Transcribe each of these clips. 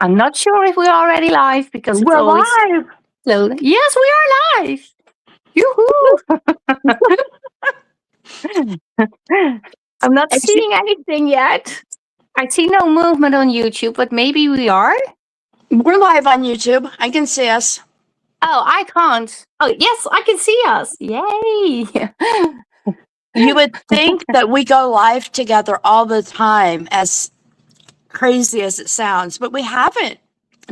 I'm not sure if we're already live because it's We're always live. loading. Yes, we are live. Yoo-hoo! I'm not seeing anything yet. I see no movement on YouTube, but maybe we are. We're live on YouTube. I can see us. Oh, I can't. Oh, yes, I can see us. Yay! You would think that we go live together all the time, as crazy as it sounds, but we haven't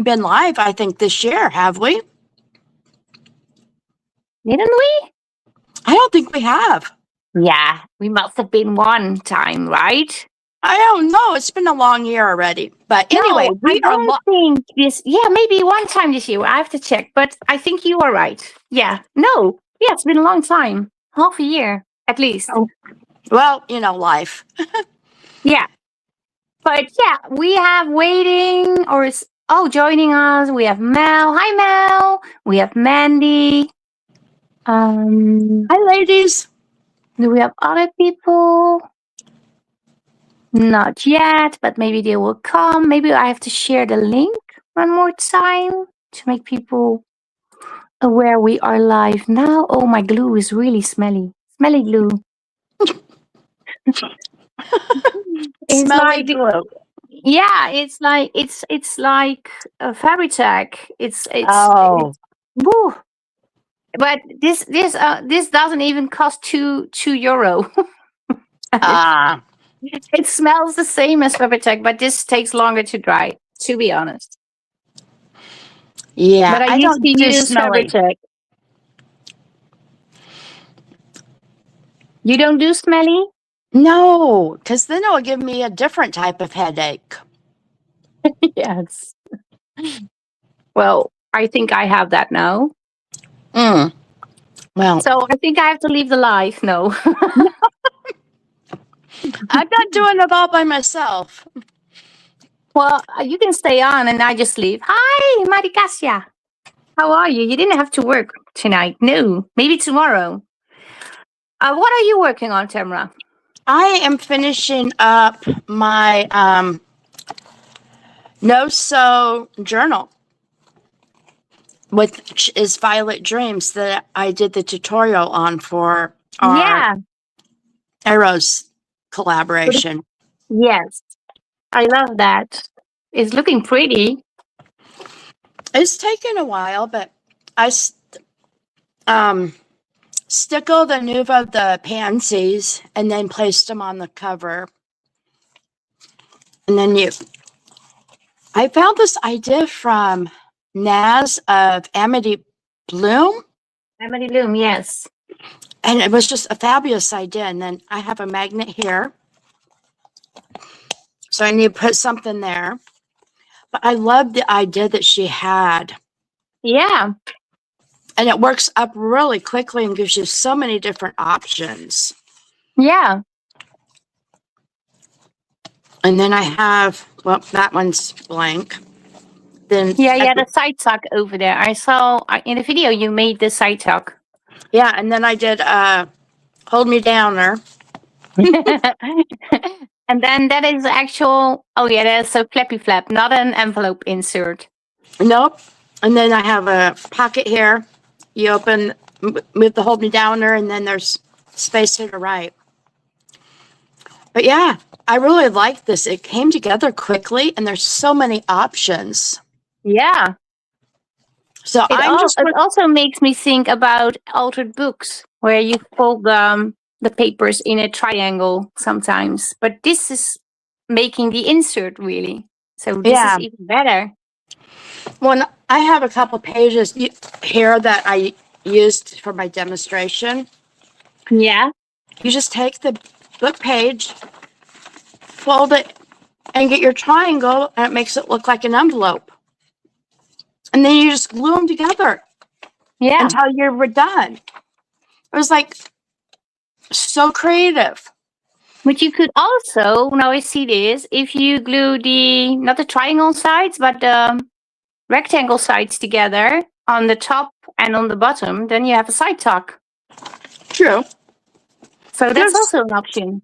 been live, I think, this year, have we? Didn't we? I don't think we have. Yeah, we must have been one time, right? I don't know. It's been a long year already. But anyway, No, I don't think this. Yeah, maybe one time this year. I have to check, but I think you are right. Yeah, no, yeah, it's been a long time, half a year at least. Oh. Well, life. Yeah, but yeah, we have waiting joining us. We have Mel. Hi, Mel. We have Mandy. Hi, ladies. Do we have other people? Not yet, but maybe they will come. Maybe I have to share the link one more time to make people aware we are live now. Oh, my glue is really smelly. Smelly glue. It's Smelly like glue. yeah, it's like a Fabri-Tac. Oh. Woo. But this doesn't even cost €2. Ah. It smells the same as Fabri-Tac, but this takes longer to dry, to be honest. Yeah, But I used don't to do use smelly. Fabri-Tac. You don't do smelly? No, because then it will give me a different type of headache. Yes. Well, I think I have that now. Well, so I think I have to leave the live. No. I'm not doing it all by myself. Well, you can stay on and I just leave. Hi, Marikasia. How are you? You didn't have to work tonight. No, maybe tomorrow. What are you working on, Tamara? I am finishing up my no-sew journal, which is Violet Dreams, that I did the tutorial on for our Arrows collaboration. Yes, I love that. It's looking pretty. It's taken a while, but I stickled and nouveau the pansies and then placed them on the cover. And then I found this idea from Naz of Amity Bloom. Amity Bloom, yes. And it was just a fabulous idea. And then I have a magnet here. So I need to put something there. But I love the idea that she had. Yeah. And it works up really quickly and gives you so many different options. Yeah. And then I have, well, that one's blank. Then the side tuck over there. I saw in the video you made the side tuck. Yeah, and then I did Hold Me Downer. And then that is actual, that's a flappy flap, not an envelope insert. Nope. And then I have a pocket here. You open, move the Hold Me Downer, and then there's space to the right. But yeah, I really like this. It came together quickly, and there's so many options. Yeah. So it also makes me think about altered books, where you fold the papers in a triangle sometimes. But this is making the insert, really. So this is even better. Well, I have a couple pages here that I used for my demonstration. Yeah. You just take the book page, fold it, and get your triangle, and it makes it look like an envelope. And then you just glue them together. Yeah. Until you're done. It was like so creative. But you could also, now I see this, if you glue not the triangle sides, but the rectangle sides together on the top and on the bottom, then you have a side tuck. True. So that's also an option.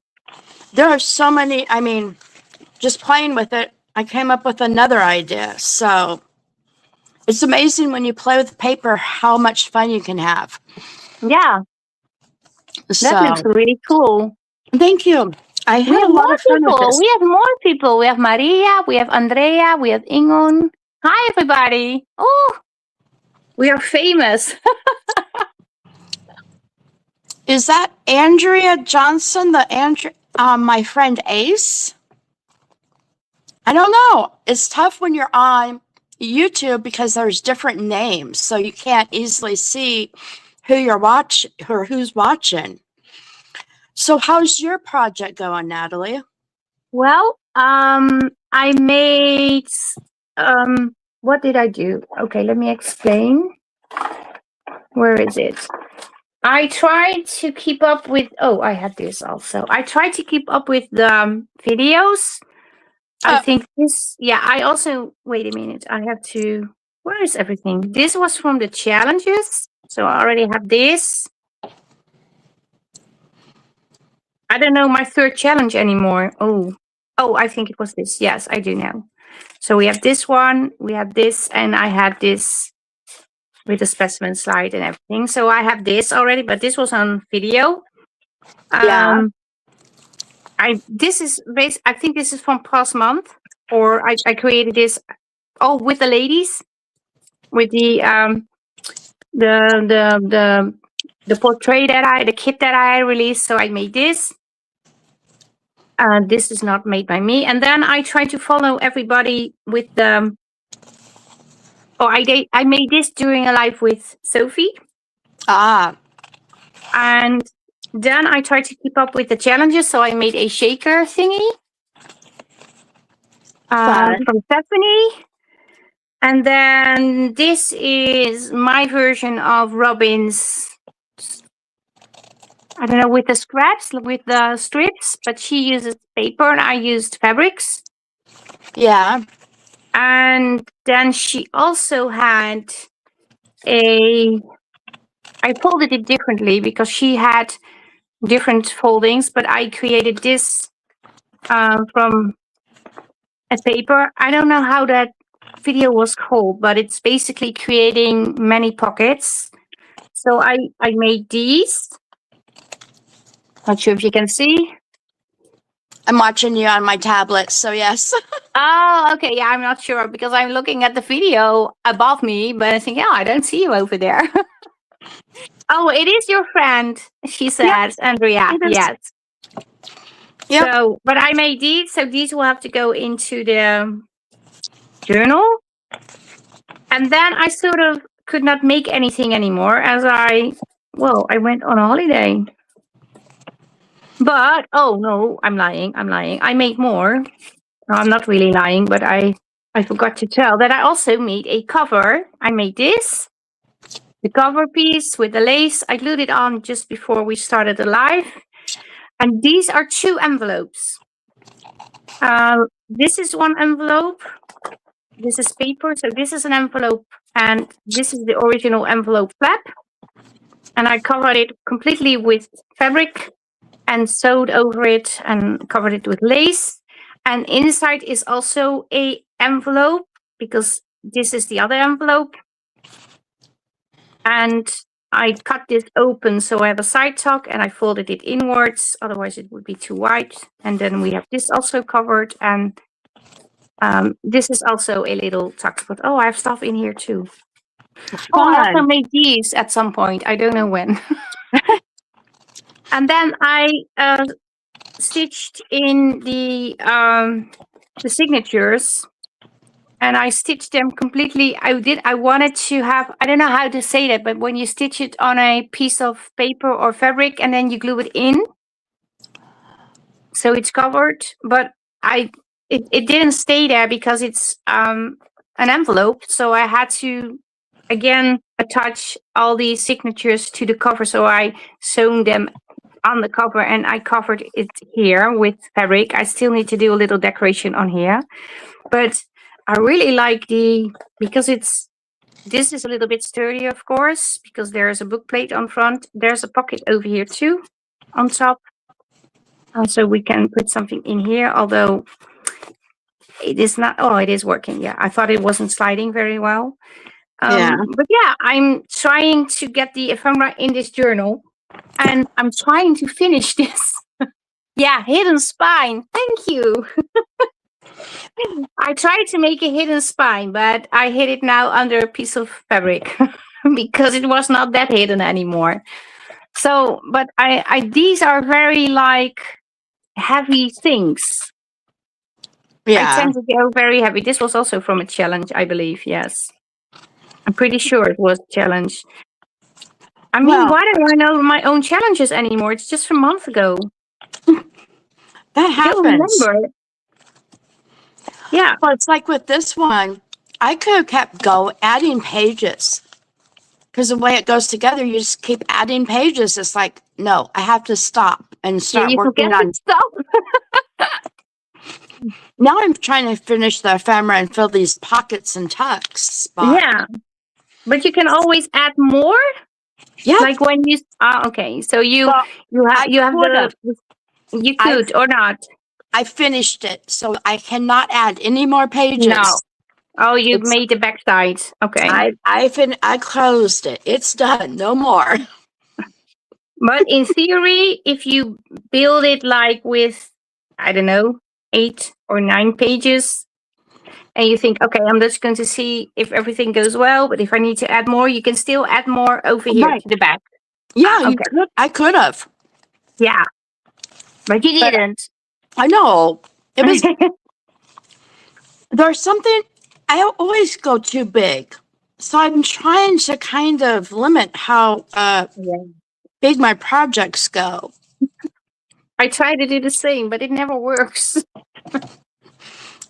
There are so many, just playing with it, I came up with another idea. So it's amazing when you play with paper how much fun you can have. Yeah, that looks So really cool. thank you. I We had have a lot more of fun with people. this. We have more people. We have Maria. We have Andrea. We have Ingon. Hi, everybody. Oh, we are famous. Is that Andrea Johnson, my friend Ace? I don't know. It's tough when you're on YouTube because there's different names, so you can't easily see who's watching. So how's your project going, Natalie? Well, I made what did I do? Okay, let me explain. Where is it? I tried to keep up with I had this also. I tried to keep up with the videos. I think I also wait a minute. I have to where is everything? This was from the challenges. So I already have this. I don't know my third challenge anymore. Oh, I think it was this. Yes, I do know. So we have this one, we have this, and I had this with the specimen slide and everything. So I have this already, but this was on video. Yeah. I think this is from past month, or I created this with the ladies with the portrait the kit that I released. So I made this. This is not made by me. And then I try to follow everybody with the. I made this during a live with Sophie. And then I tried to keep up with the challenges. So I made a shaker thingy from Stephanie. And then this is my version of Robin's, I don't know, with the scraps, with the strips, but she uses paper and I used fabrics. Yeah. And then she also had I folded it differently because she had different foldings, but I created this from a paper. I don't know how that video was called, but it's basically creating many pockets. So I made these. Not sure if you can see. I'm watching you on my tablet, so yes. Oh, okay. Yeah, I'm not sure because I'm looking at the video above me, but I think, I don't see you over there. Oh, it is your friend, she says, Andrea. Yes. Yep. So, but I made these, so these will have to go into the journal. And then I sort of could not make anything anymore as I went on a holiday. But, oh no, I'm lying. I made more. No, I'm not really lying, but I forgot to tell that I also made a cover. I made this, the cover piece with the lace. I glued it on just before we started the live. And these are 2 envelopes. This is one envelope. This is paper. So this is an envelope. And this is the original envelope flap. And I covered it completely with fabric and sewed over it and covered it with lace. And inside is also a envelope because this is the other envelope. And I cut this open so I have a side tuck and I folded it inwards. Otherwise it would be too wide. And then we have this also covered. And this is also a little tuck spot. Oh, I have stuff in here too. Oh, I also made these at some point. I don't know when. And then I stitched in the signatures, and I stitched them completely. I wanted to have, I don't know how to say that, but when you stitch it on a piece of paper or fabric and then you glue it in, so it's covered. But it didn't stay there because it's an envelope. So I had to again attach all these signatures to the cover. So I sewn them on the cover and I covered it here with fabric. I still need to do a little decoration on here, but I really like because this is a little bit sturdy, of course, because there's a book plate on front. There's a pocket over here too on top. Also, we can put something in here, although it is not. Oh, it is working. Yeah, I thought it wasn't sliding very well. Yeah. But yeah, I'm trying to get the ephemera in this journal, and I'm trying to finish this. Yeah, hidden spine. Thank you. I tried to make a hidden spine, but I hid it now under a piece of fabric because it was not that hidden anymore. So, but I these are very like heavy things. I Yeah. tend to go very heavy. This was also from a challenge, I believe. Yes, I'm pretty sure it was a challenge. I mean, Well, why don't I know my own challenges anymore? It's just from a month ago. that I don't happens. remember. Yeah, Well, it's like with this one, I could have kept adding pages because the way it goes together, you just keep adding pages. It's like, no, I have to stop and yeah, start you working forget on. this stuff. Now I'm trying to finish the ephemera and fill these pockets and tucks spot. Yeah, but you can always add more. Yep. Like when you okay, so Well, I you have could have. you I could or not. I finished it, so I cannot add any more No. pages. Oh, you've It's made the backside. Okay. I closed it. It's done. No more. But in theory, if you build it like with, I don't know, 8 or 9 pages, and you think, okay, I'm just going to see if everything goes well, but if I need to add more, you can still add more over here Right. to the back. Yeah, you Okay. could. I could have. Yeah. But you But didn't. I know it was. There's something. I always go too big, so I'm trying to kind of limit how Yeah. big my projects go. I try to do the same, but it never works.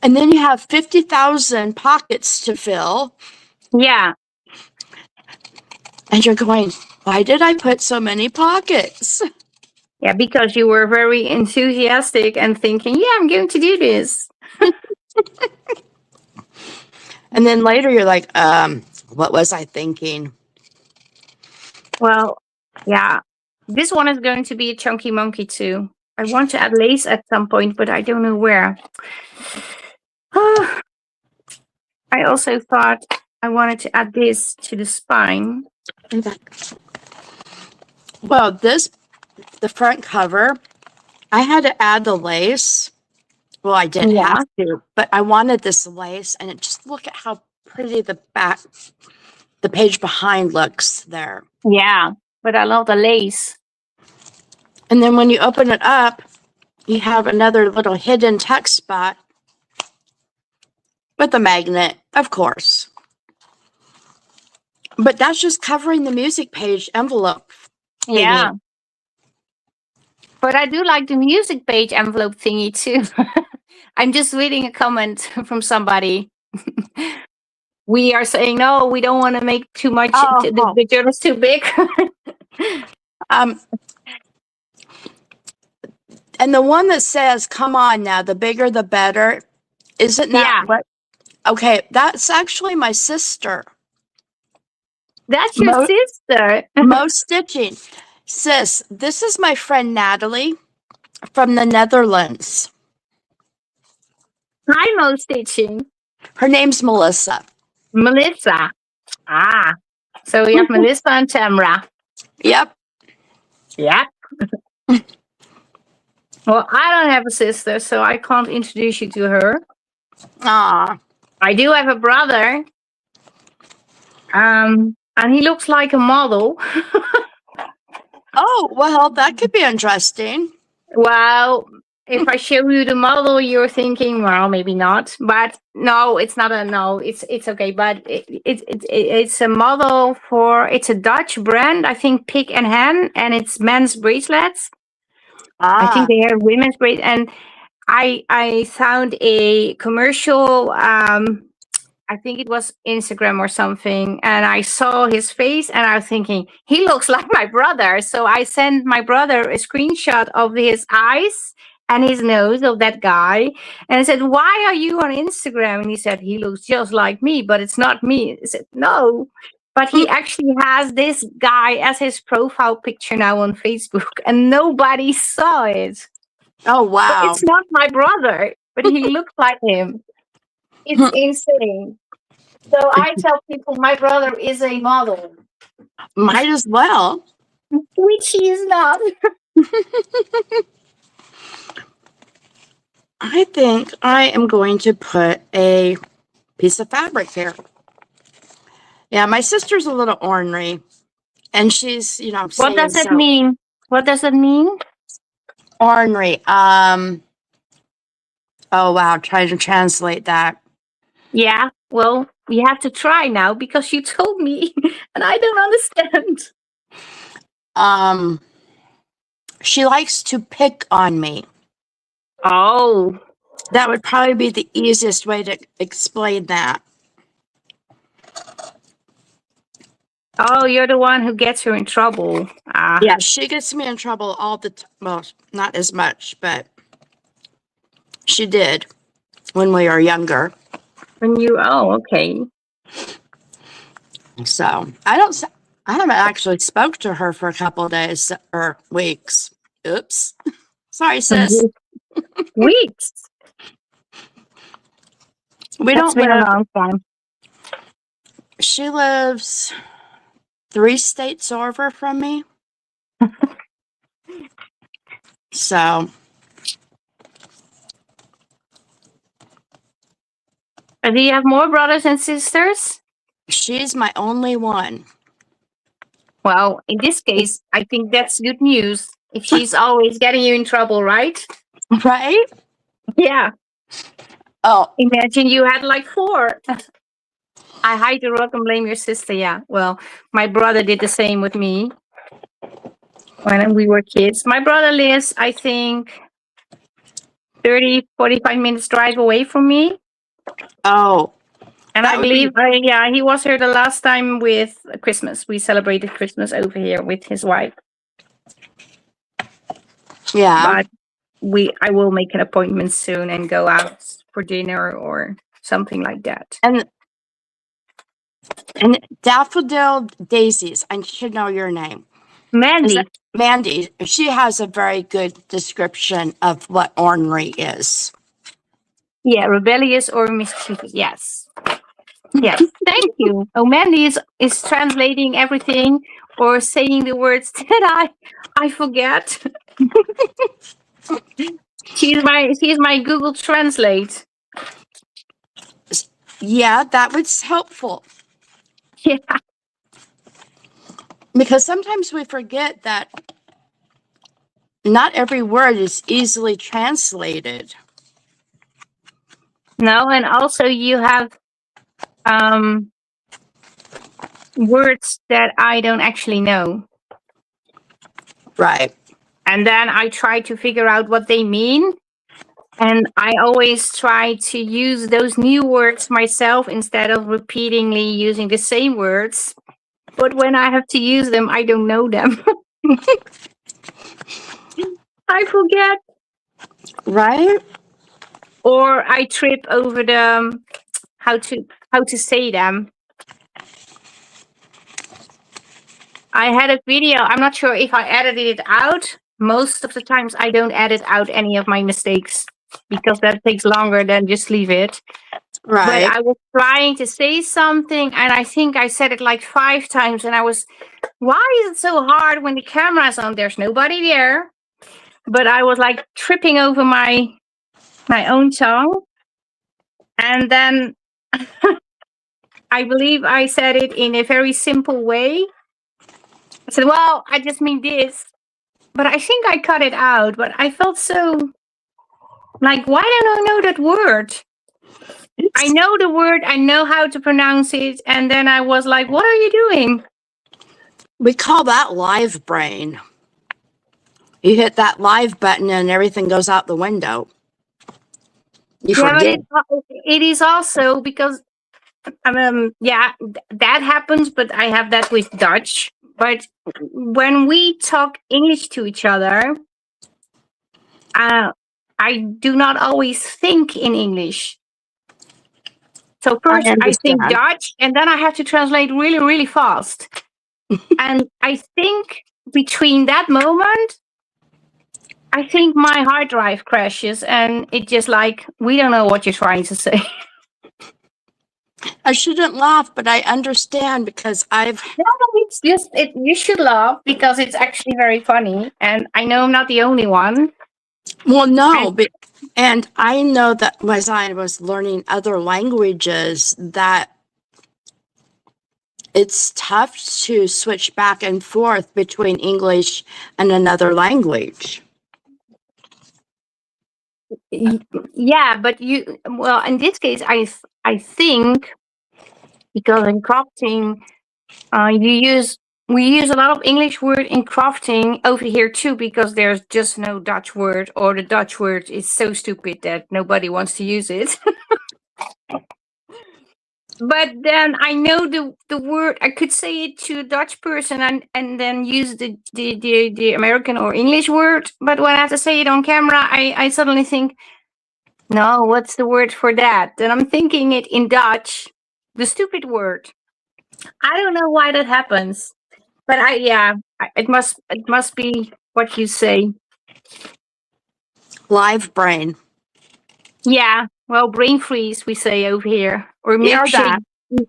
And then you have 50,000 pockets to fill, Yeah. and you're going, why did I put so many pockets? Yeah, because you were very enthusiastic and thinking, yeah, I'm going to do this. And then later you're like, what was I thinking? Well, yeah. This one is going to be a chunky monkey too. I want to add lace at some point, but I don't know where. I also thought I wanted to add this to the spine. Well, the front cover, I had to add the lace. Well, I didn't Yeah. have to, but I wanted this lace, and just look at how pretty the page behind looks there. Yeah, but I love the lace. And then when you open it up, you have another little hidden text spot with a magnet, of course. But that's just covering the music page envelope. Yeah. But I do like the music page envelope thingy too. I'm just reading a comment from somebody. We are saying, no, we don't want to make too much. The journal's too big. And the one that says, come on now, the bigger the better, isn't that what? Okay, that's actually my sister. That's your sister. Mo Stitching. Sis, this is my friend Natalie from the Netherlands. Hi, Mo Stitching. Her name's Melissa. Melissa. Ah. So we have Melissa and Tamara. Yep. Yep. Well, I don't have a sister, so I can't introduce you to her. Ah. I do have a brother. And he looks like a model. Oh, well, that could be interesting. Well, if I show you the model, you're thinking, well, maybe not. But no, it's not a no. It's okay. But it's a model for, it's a Dutch brand, I think, Pick and Hen, and it's men's bracelets. I think they are women's bracelets. And I found a commercial, I think it was Instagram or something, and I saw his face and I was thinking, he looks like my brother. So I sent my brother a screenshot of his eyes and his nose of that guy. And I said, why are you on Instagram? And he said, he looks just like me, but it's not me. I said, no. But he actually has this guy as his profile picture now on Facebook, and nobody saw it. Oh, wow. But it's not my brother, but he looks like him. It's insane. So I tell people my brother is a model, Might as well. which he is not. I think I am going to put a piece of fabric here. Yeah, my sister's a little ornery, and she's, What saying does that so mean? What does that mean? ornery. Oh wow, trying to translate that. Yeah, well, we have to try now because you told me and I don't understand. Um, she likes to pick on me. Oh, That would probably be the easiest way to explain that. oh, you're the one who gets her in trouble. Ah, Yeah, she gets me in trouble all the time. Well, not as much, but she did when we were younger. oh, okay. So I haven't actually spoke to her for a couple of days or weeks. Oops. Sorry, sis. Weeks. We That's don't been a live, long time. she lives 3 states over from me. So Do you have more brothers and sisters? she's my only one. Well, in this case, I think that's good news. If she's always getting you in trouble, right? Right? Yeah. Oh, Imagine you had like 4. I hide the rock and blame your sister. Yeah. Well, my brother did the same with me when we were kids. My brother lives, I think, 30, 45 minutes drive away from me. oh, And that I would be believe, yeah, he was here the last time with Christmas. We celebrated Christmas over here with his wife. yeah. But I will make an appointment soon and go out for dinner or something like that. And daffodil daisies. I should know your name. Mandy. Mandy. She has a very good description of what ornery is. Yeah, rebellious or mischievous. Yes. Yes. Thank you. Oh, Mandy is translating everything or saying the words that I forget. she's my Google Translate. Yeah, that was helpful. Yeah. Because sometimes we forget that not every word is easily translated. No, and also you have words that I don't actually know. Right. And then I try to figure out what they mean. And I always try to use those new words myself instead of repeatedly using the same words. But when I have to use them, I don't know them. I forget. Right? Or I trip over the how to say them. I had a video. I'm not sure if I edited it out. Most of the times I don't edit out any of my mistakes because that takes longer than just leave it. Right. But I was trying to say something and I think I said it like 5 times and why is it so hard when the camera's on? There's nobody there. But I was like tripping over my own tongue. And then I believe I said it in a very simple way. I said, well, I just mean this. But I think I cut it out. But I felt so like, why don't I know that word? I know the word, I know how to pronounce it. And then I was like, what are you doing? We call that live brain. You hit that live button and everything goes out the window. You forget. But it is also because, that happens, but I have that with Dutch. But when we talk English to each other, I do not always think in English. So first I think Dutch, and then I have to translate really, really fast. And I think between that moment, I think my hard drive crashes and it just like, we don't know what you're trying to say. I shouldn't laugh, but I understand because No, it's just you should laugh because it's actually very funny, and I know I'm not the only one. well, no, And and I know that as I was learning other languages, that it's tough to switch back and forth between English and another language. yeah, but well, in this case, I think because in crafting, you use we use a lot of English word in crafting over here too, because there's just no Dutch word, or the Dutch word is so stupid that nobody wants to use it. But then I know the word. I could say it to a Dutch person and then use the American or English word. But when I have to say it on camera, I suddenly think, no, what's the word for that? Then I'm thinking it in Dutch, the stupid word. I don't know why that happens, but it must be what you say. Live brain. Yeah, well, brain freeze we say over here, or Yeah, that.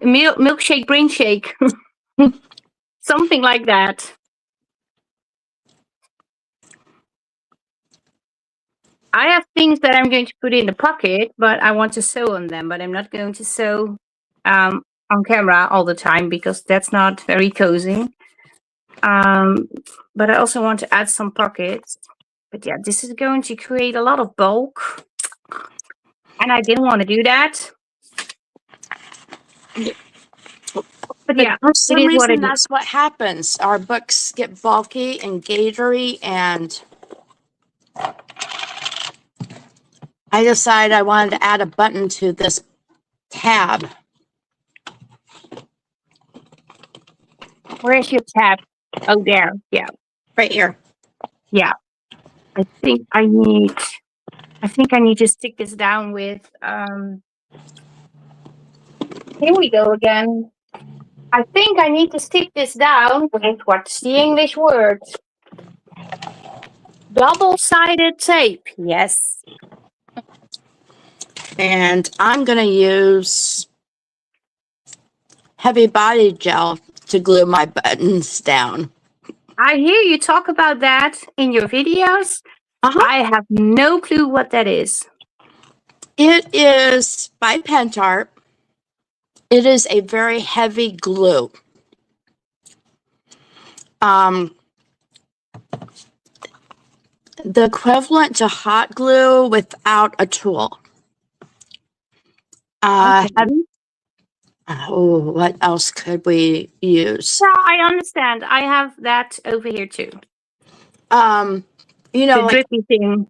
milkshake, brain shake, something like that. I have things that I'm going to put in the pocket, but I want to sew on them. But I'm not going to sew on camera all the time because that's not very cozy. But I also want to add some pockets. But yeah, this is going to create a lot of bulk, and I didn't want to do that. But yeah, For it some is what reason, it is. that's what happens. Our books get bulky and gaitery, and I decided I wanted to add a button to this tab. Where's your tab? Oh, there. Yeah, Right here. yeah. I think I need. I think I need to stick this down with. Here we go again. I think I need to stick this down with what's the English word? Double-sided tape. Yes. And I'm going to use heavy body gel to glue my buttons down. I hear you talk about that in your videos. Uh-huh. I have no clue what that is. It is by Pentart. It is a very heavy glue. The equivalent to hot glue without a tool. Okay. What else could we use? Yeah, I understand. I have that over here too. You The know, like drippy thing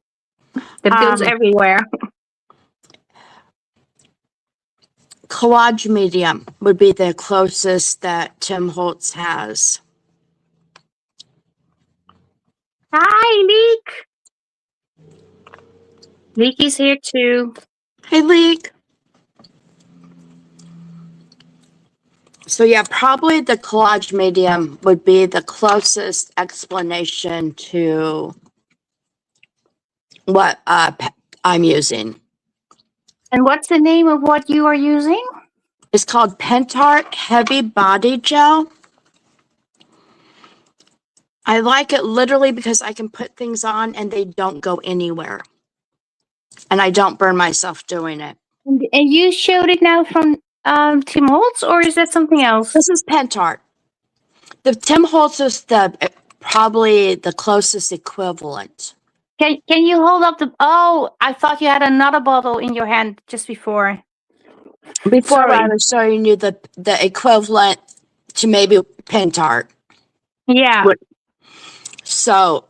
that goes everywhere. collage medium would be the closest that Tim Holtz has. Hi, Leek. Leek is here too. Hey, Leek. So yeah, probably the collage medium would be the closest explanation to what I'm using. And what's the name of what you are using? It's called Pentart Heavy Body Gel. I like it literally because I can put things on and they don't go anywhere. And I don't burn myself doing it. And you showed it now from Tim Holtz, or is that something else? This is Pentart. The Tim Holtz is probably the closest equivalent. Can you hold up the? Oh, I thought you had another bottle in your hand just before. Before Sorry. I was showing you the equivalent to maybe Pentart. Yeah. So,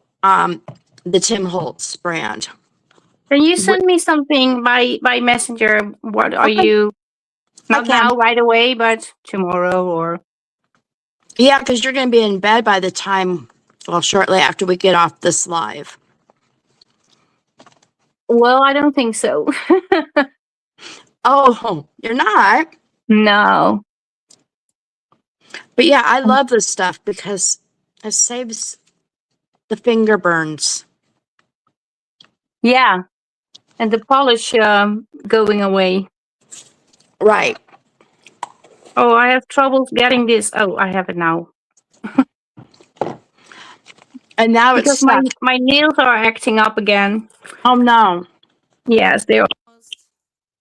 the Tim Holtz brand. Can you send me something by messenger? What are Okay. you? Not I can. now, right away, but tomorrow or. Yeah, because you're going to be in bed by the time, well, shortly after we get off this live. Well, I don't think so. Oh, you're not? No. But yeah, I love this stuff because it saves the finger burns. Yeah, and the polish going away. Right. Oh, I have trouble getting this. Oh, I have it now. And now it's Because my stuck. my nails are acting up again. Oh no. Yes, they're almost.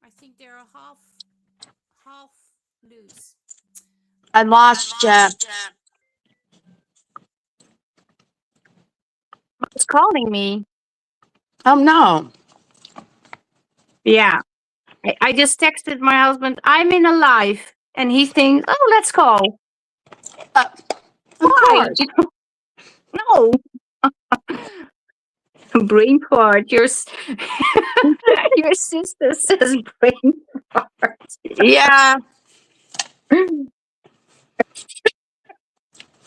I think they're half loose. I lost you. It's calling me. Oh no. Yeah. I just texted my husband, I'm in a live. And he thinks, oh, let's call. Uh, of Why? course. No. Brain fart. Your sister says brain fart. Yeah.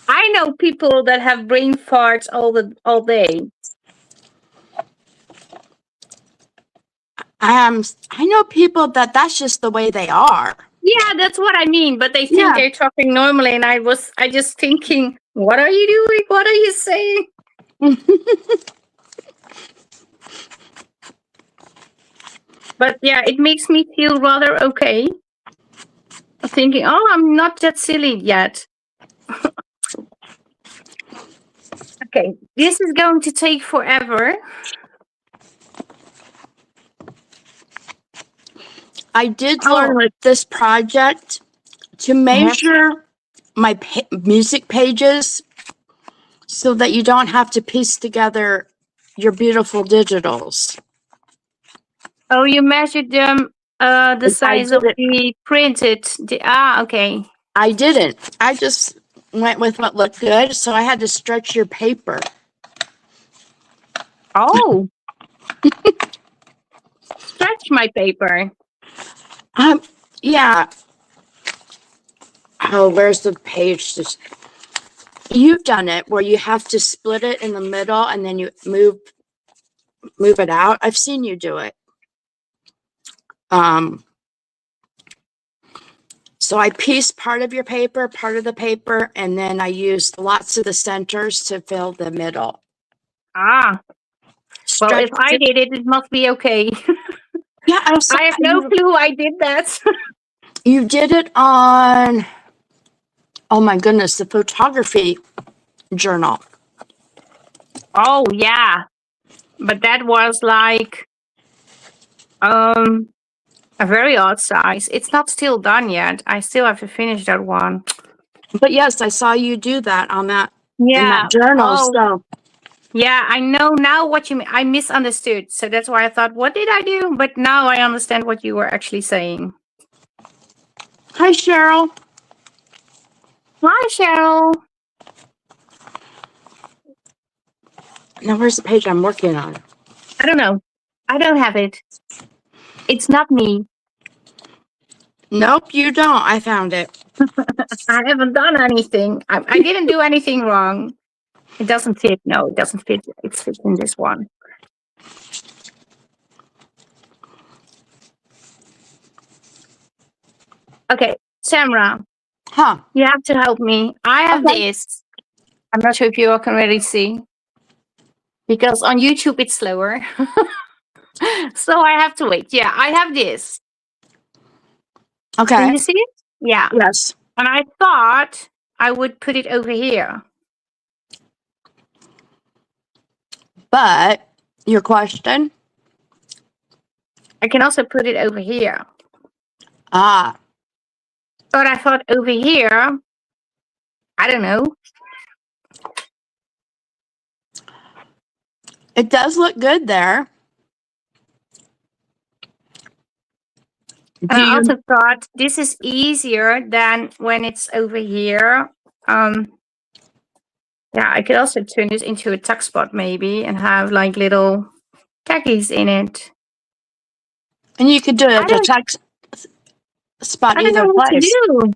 I know people that have brain farts all day. I know people that's just the way they are. Yeah, that's what I mean. But they think Yeah. they're talking normally, and I just thinking, what are you doing? What are you saying? But yeah, it makes me feel rather okay. Thinking, oh, I'm not that silly yet. Okay, this is going to take forever. I did Oh. learn with this project to measure my music pages so that you don't have to piece together your beautiful digitals. Oh, you measured them the I size of did it. the printed. Okay. I didn't. I just went with what looked good, so I had to stretch your paper. Oh, stretch my paper. Yeah. Oh, where's the page? You've done it where you have to split it in the middle and then you move it out. I've seen you do it. So I pieced part of your paper, part of the paper, and then I used lots of the centers to fill the middle. Ah, well, if Stretched I it. did it, it must be okay. Yeah, I saw I have no clue I did that. you did it on, oh my goodness, the photography journal. Oh, yeah. But that was like a very odd size. It's not still done yet. I still have to finish that one. But yes, I saw you do that on that in Yeah. that journal. Oh, So yeah, I know now what you mean. I misunderstood. So that's why I thought, what did I do? But now I understand what you were actually saying. hi Cheryl. Hi, Cheryl. Now where's the page I'm working on? I don't know. I don't have it. It's not me. Nope, you don't. I found it. I haven't done anything. I didn't do anything wrong. It doesn't fit. No, it doesn't fit. It fits in this one. Okay, Tamara, Huh. you have to help me. I have Okay. this. I'm not sure if you all can really see. Because on YouTube it's slower. So I have to wait. Yeah, I have this. Okay. Can you see it? Yeah. Yes. And I thought I would put it over here. But your question? I can also put it over here. Ah. But I thought over here, I don't know. It does look good there. And I also thought this is easier than when it's over here. Yeah, I could also turn this into a tuck spot maybe and have like little taggies in it. And you could do I it a don't, text spot I don't know either what to place. do.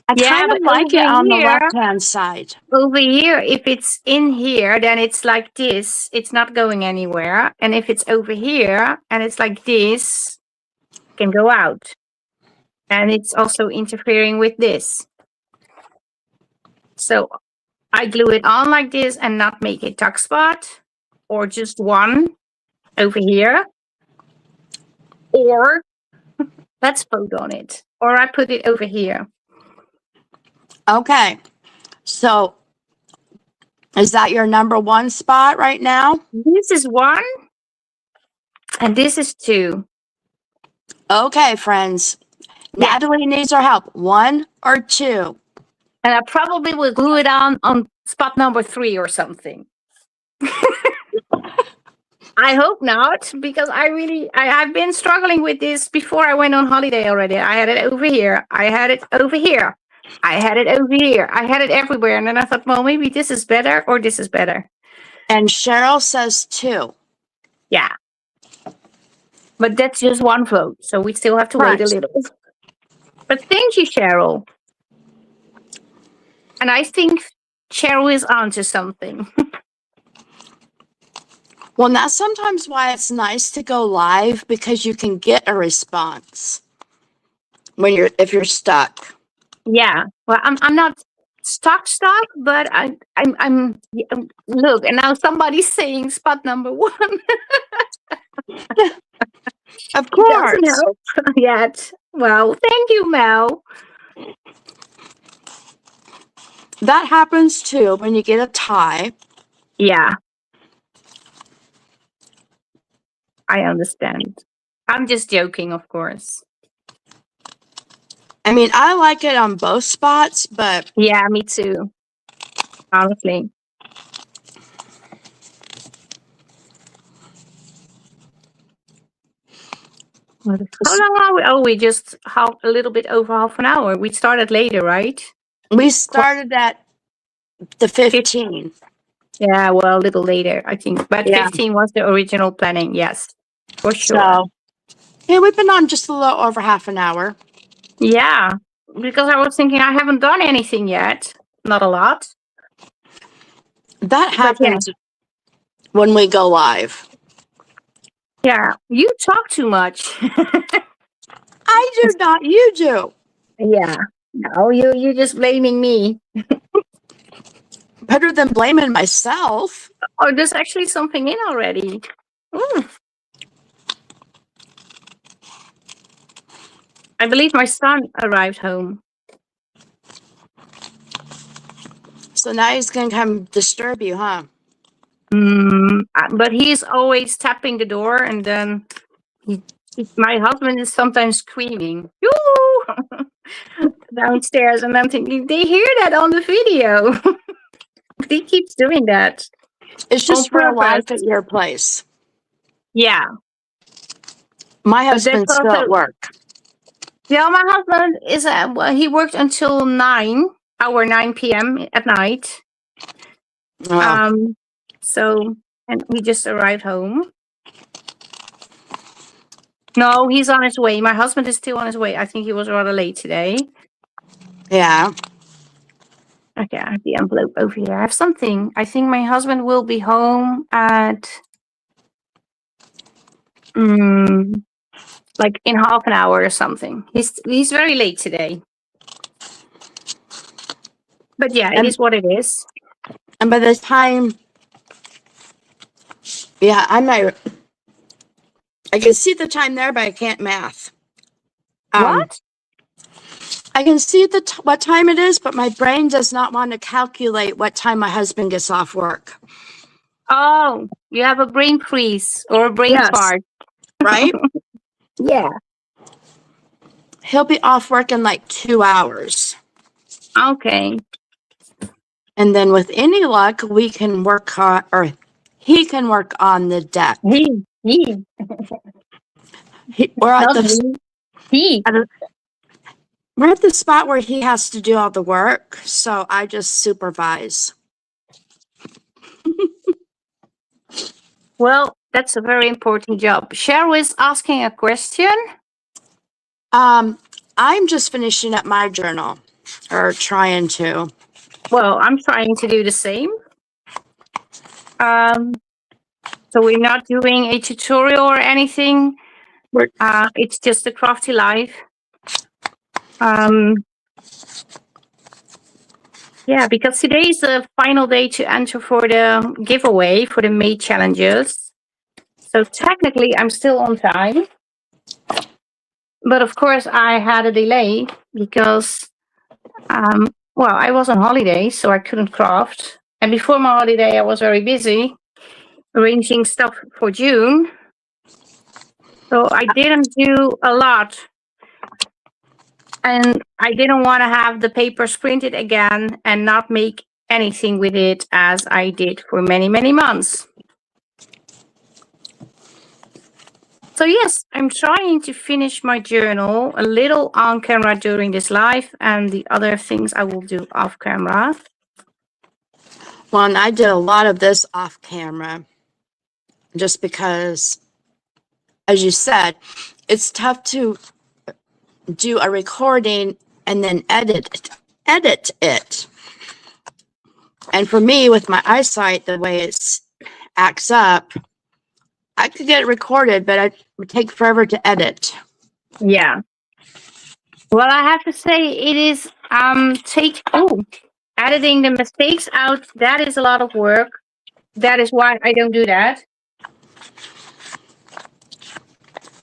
I Yeah, kind of but like over it on the here, left-hand side. if it's in here, then it's like this. It's not going anywhere. And if it's over here and it's like this, it can go out. And it's also interfering with this. So I glue it on like this and not make a tuck spot, or just one over here. Or Let's vote on it. Or I put it over here. Okay. So is that your number one spot right now? This is 1 and this is 2. Okay, friends. Yeah. Natalie needs our help. 1 or 2? And I probably will glue it on spot number 3 or something. I hope not, because I've been struggling with this before I went on holiday already. I had it over here. I had it over here. I had it over here. I had it everywhere. And then I thought, well, maybe this is better or this is better. And Cheryl says 2. Yeah. But that's just one vote. So we still have to wait a Right. little. But thank you, Cheryl. And I think Cheryl is onto something. Well, that's sometimes why it's nice to go live, because you can get a response if you're stuck. Yeah. Well, I'm not stuck, but I'm look, and now somebody's saying spot number 1. Of It course. doesn't help yet. Well, thank you, Mel. That happens too when you get a tie. Yeah. I understand. I'm just joking, of course. I mean, I like it on both spots, but Yeah, me too. Honestly. How long are we? Oh, we just a little bit over half an hour. We started later, right? we started at the 15. Yeah, well, a little later, I think. But Yeah. 15 was the original planning, yes, for sure. So, yeah, we've been on just a little over half an hour. Yeah, because I was thinking I haven't done anything yet. Not a lot. That But happens when we go live. Yeah, you talk too much. I do not. You do. Yeah. No, you're just blaming me. Better than blaming myself. Oh, there's actually something in already. Ooh. I believe my son arrived home. So now he's going to come disturb you, huh? But he's always tapping the door, and then my husband is sometimes screaming "Yoo!" downstairs, and I'm thinking they hear that on the video. He keeps doing that. It's just On real life purpose. at your place. Yeah. My husband's still at work. Yeah, my husband is he worked until 9 p.m. at night. Oh. So, and he just arrived home. No, he's on his way. My husband is still on his way. I think he was rather late today. Yeah. Okay, I have the envelope over here. I have something. I think my husband will be home at like in half an hour or something. He's very late today. But yeah, it is what it is. And by the time, yeah, I can see the time there, but I can't math. What? I can see what time it is, but my brain does not want to calculate what time my husband gets off work. Oh, you have a brain freeze or a brain fart. Right? Yeah. He'll be off work in like 2 hours. Okay. And then with any luck, we can work on, or he can work on the deck. We're at the spot where he has to do all the work, so I just supervise. Well, that's a very important job. Cheryl is asking a question. I'm just finishing up my journal, or trying to. Well, I'm trying to do the same. So we're not doing a tutorial or anything. It's just a crafty life. Yeah, because today is the final day to enter for the giveaway for the May challenges. So technically, I'm still on time. But of course, I had a delay because, well, I was on holiday, so I couldn't craft. And before my holiday, I was very busy arranging stuff for June. So I didn't do a lot. And I didn't want to have the papers printed again and not make anything with it as I did for many, many months. So yes, I'm trying to finish my journal a little on camera during this live, and the other things I will do off camera. Well, and I did a lot of this off camera just because, as you said, it's tough to do a recording and then edit it. And for me, with my eyesight, the way it acts up, I could get it recorded, but it would take forever to edit. Yeah. Well, I have to say it is editing the mistakes out. That is a lot of work. That is why I don't do that.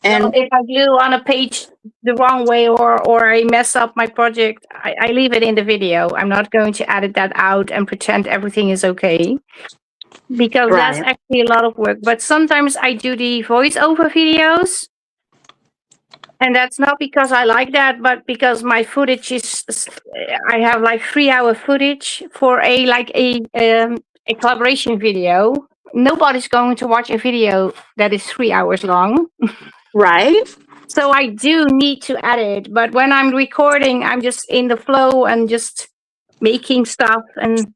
And so if I glue on a page the wrong way or I mess up my project, I leave it in the video. I'm not going to edit that out and pretend everything is okay, because that's Right. actually a lot of work. But sometimes I do the voiceover videos, and that's not because I like that, but because my footage is, I have like 3-hour footage for a collaboration video. Nobody's going to watch a video that is 3 hours long. Right. So I do need to edit, but when I'm recording, I'm just in the flow and just making stuff. And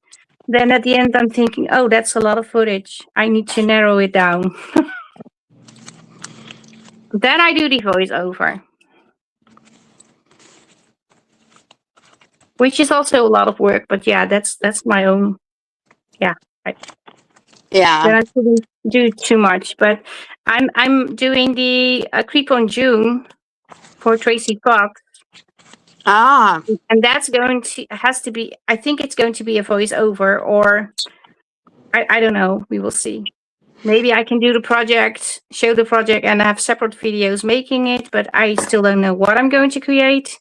then at the end, I'm thinking, oh, that's a lot of footage. I need to narrow it down. Then I do the voiceover, which is also a lot of work. But yeah, that's my own. Yeah. Yeah. Then I shouldn't do too much. But I'm doing the Creep on June for Tracy Fox. Ah. And that's has to be, I think it's going to be a voiceover, or I don't know. We will see. Maybe I can do the project, show the project, and have separate videos making it, but I still don't know what I'm going to create.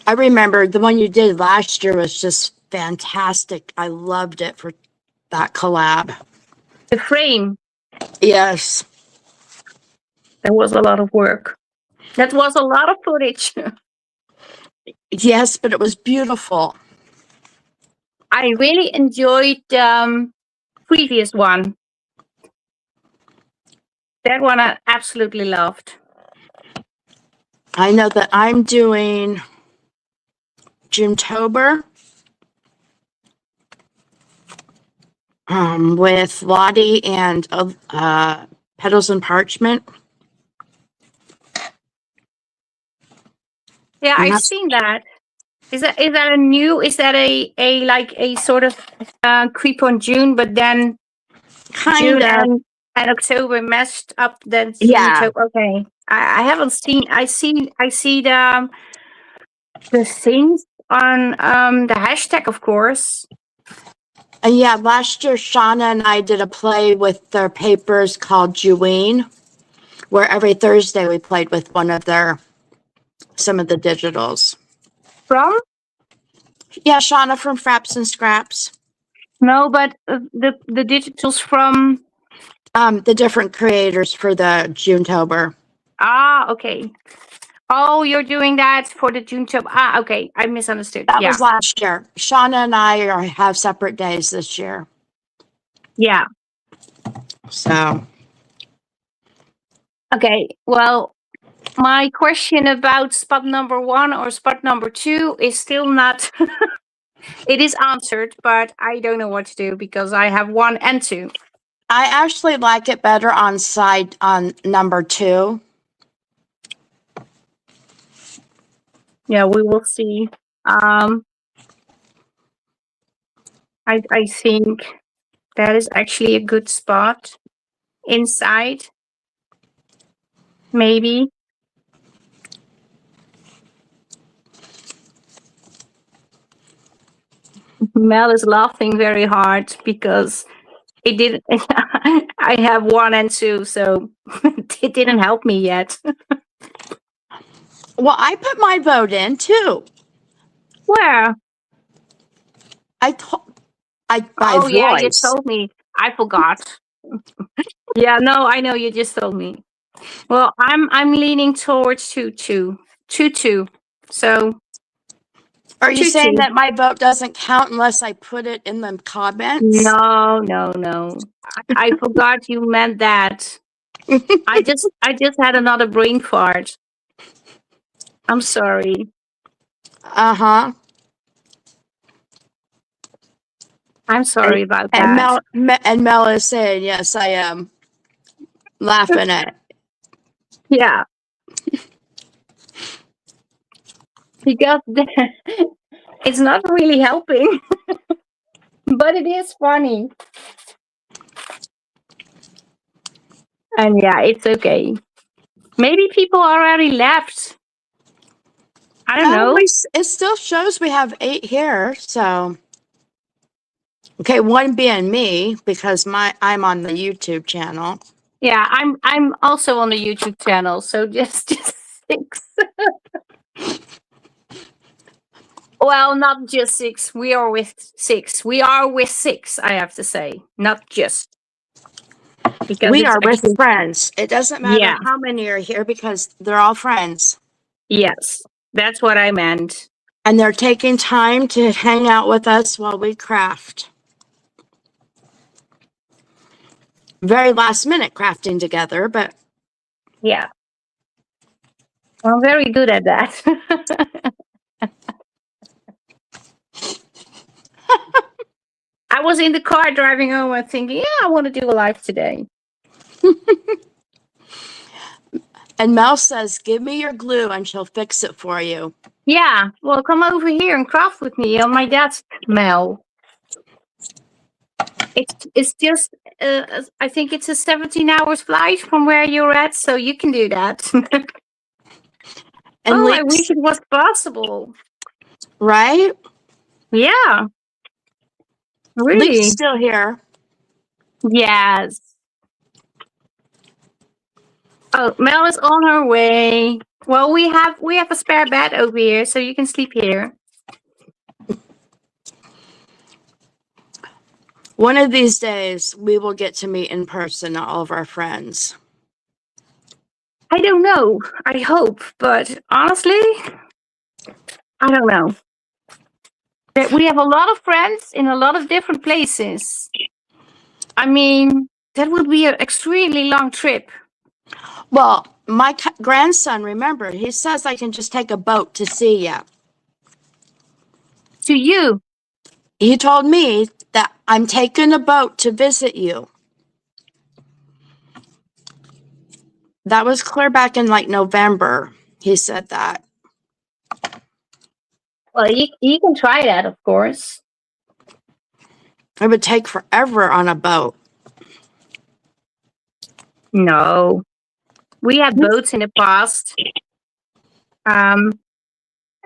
I remember the one you did last year was just fantastic. I loved it for that collab. The frame, Yes. that was a lot of work. That was a lot of footage. Yes, but it was beautiful. I really enjoyed the previous one. That one I absolutely loved. I know that I'm doing Junetober with Lottie and Petals and Parchment. Yeah, And I've that's seen that. Is that a new? Is that a like a sort of Creep on June, but then kind June of, and October messed up? Then yeah. Okay, I haven't seen. I see the things on the hashtag, of course. And yeah, last year Shauna and I did a play with their papers called Jeween, where every Thursday we played with some of the digitals. From? Yeah, Shauna from Fraps and Scraps. No, but the digitals from. The different creators for the Junetober. Ah, okay. Oh, you're doing that for the Junetober. Ah, okay. I misunderstood. That Yeah. was last year. Shauna and I have separate days this year. Yeah. So. Okay. Well, my question about spot number 1 or spot number 2 is still not. It is answered, but I don't know what to do because I have 1 and 2. I actually like it better on number 2. Yeah, we will see. I think that is actually a good spot inside. Maybe. Mel is laughing very hard because it didn't. I have 1 and 2, so it didn't help me yet. Well, I put my vote in too. Where? I told by Oh yeah, you voice. told me. I forgot. Yeah, no, I know you just told me. Well, I'm leaning towards 2-2. 2-2. So Are you saying 2-2. that my vote doesn't count unless I put it in the comments? No, no, no. I forgot you meant that. I just had another brain fart. I'm sorry. Uh-huh. I'm And sorry about and that. Mel is saying, yes, I am laughing at it. Yeah, because it's not really helping, but it is funny. And yeah, it's okay. Maybe people already left. I don't No, know. it still shows we have 8 here, so okay, one being me because I'm on the YouTube channel. Yeah, I'm also on the YouTube channel, so just 6. Well, not just 6. We are with 6. We are with 6, I have to say. Not just. Because We it's are with actually, friends. It doesn't matter yeah, how many are here because they're all friends. yes. That's what I meant. And they're taking time to hang out with us while we craft. Very last minute crafting together, but Yeah. I'm very good at that. I was in the car driving home and thinking, yeah, I want to do a live today. and Mel says, give me your glue and she'll fix it for you. Yeah, well, come over here and craft with me on my desk, Mel. It's just, I think it's a 17 hours flight from where you're at, so you can do that. And Oh, I wish Leeks, it was possible. right? Yeah, Leeks really. still here. Yes. Oh, Mel is on her way. Well, we have a spare bed over here, so you can sleep here. One of these days, we will get to meet in person all of our friends. I don't know. I hope, but honestly, I don't know. That we have a lot of friends in a lot of different places. I mean, that would be an extremely long trip. Well, my grandson, remember, he says I can just take a boat to see you. To you. He told me that I'm taking a boat to visit you. That was clear back in like November. He said that. Well, you can try that, of course. It would take forever on a boat. No. We had boats in the past.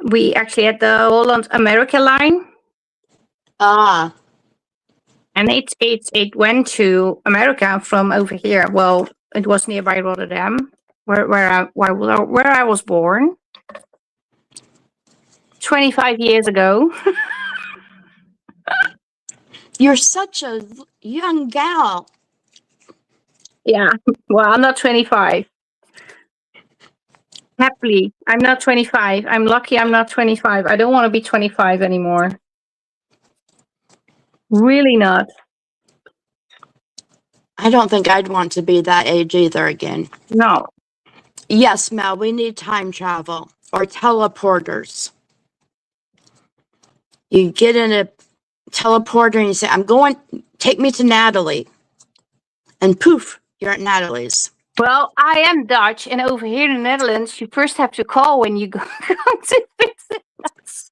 We actually had the Holland America line. Ah, And it went to America from over here. Well, it was nearby Rotterdam, where I was born 25 years ago. you're such a young gal. Yeah. Well, I'm not 25. Happily, I'm not 25. I'm lucky I'm not 25. I don't want to be 25 anymore. Really not. I don't think I'd want to be that age either again. No. Yes, Mel, we need time travel or teleporters. You get in a teleporter and you say, take me to Natalie. And poof, you're at Natalie's. Well, I am Dutch, and over here in the Netherlands, you first have to call when you go to visit us.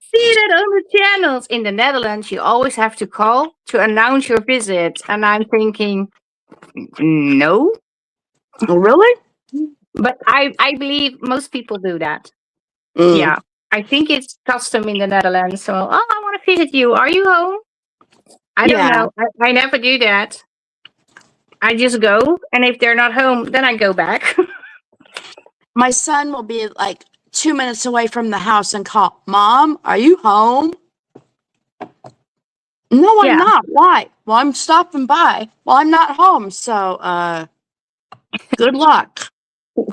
See that on the channels. In the Netherlands, you always have to call to announce your visit. And I'm thinking, no. Oh, really? But I believe most people do that. Mm. Yeah. I think it's custom in the Netherlands. So, oh, I want to visit you. Are you home? I don't Yeah. know. I never do that. I just go. And if they're not home, then I go back. my son will be like 2 minutes away from the house and call, Mom, are you home? No, I'm Yeah. not. Why? Well, I'm stopping by. Well, I'm not home. So, good luck.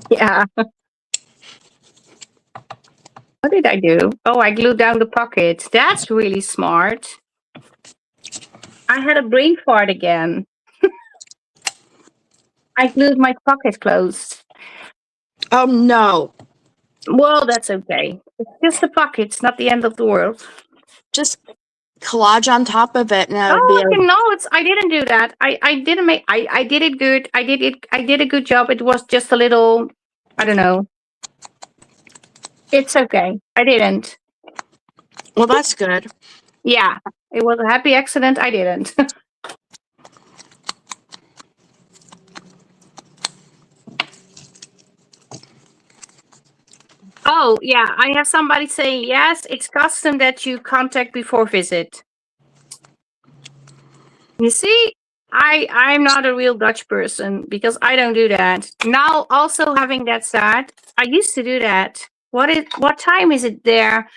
Yeah. What did I do? Oh, I glued down the pocket. That's really smart. I had a brain fart again. I glued my pocket closed. Oh, no. Well, that's okay. It's just a pocket. It's not the end of the world. Just collage on top of it and it'll be Oh, okay, no, I didn't do that. I didn't make. I did it good. I did a good job. It was just a little. I don't know. It's okay. I didn't. well, that's good. Yeah, it was a happy accident. I didn't. Oh, yeah. I have somebody saying, yes, it's custom that you contact before visit. You see, I'm not a real Dutch person because I don't do that. Now, also having that said, I used to do that. What time is it there?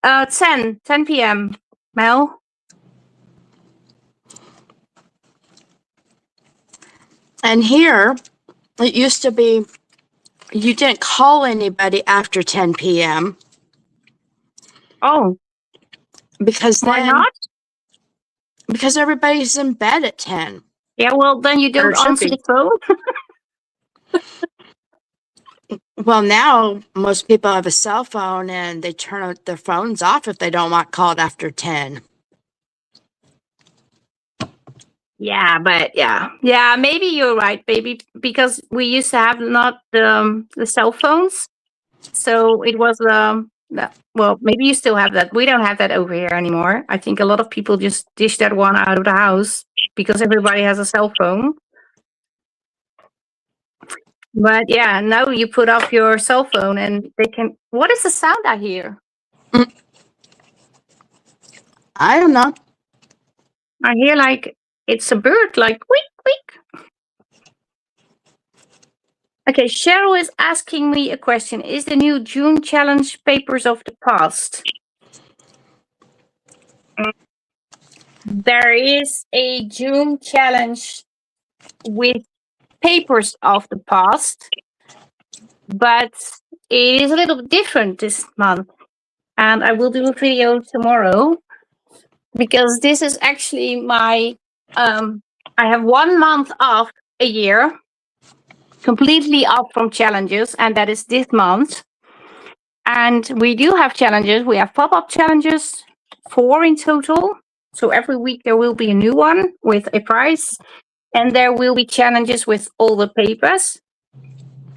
10 p.m. Mel? And here, it used to be you didn't call anybody after 10 p.m. Oh, because why then, not? because everybody's in bed at 10. Yeah, well, then you Or don't it should answer be. the phone. Well, now most people have a cell phone and they turn their phones off if they don't want called after 10. Yeah, but yeah, maybe you're right, baby, because we used to have not the cell phones, so it was well, maybe you still have that. We don't have that over here anymore. I think a lot of people just dish that one out of the house because everybody has a cell phone. But yeah, now you put off your cell phone and they can. What is the sound I hear? I don't know. I hear like it's a bird, like quick, quick. Okay, Cheryl is asking me a question. Is the new June challenge papers of the past? There is a June challenge with papers of the past, but it is a little bit different this month. And I will do a video tomorrow because this is actually my, I have 1 month off a year, completely off from challenges, and that is this month. And we do have challenges. We have pop-up challenges, 4 in total. So every week there will be a new one with a prize. And there will be challenges with all the papers.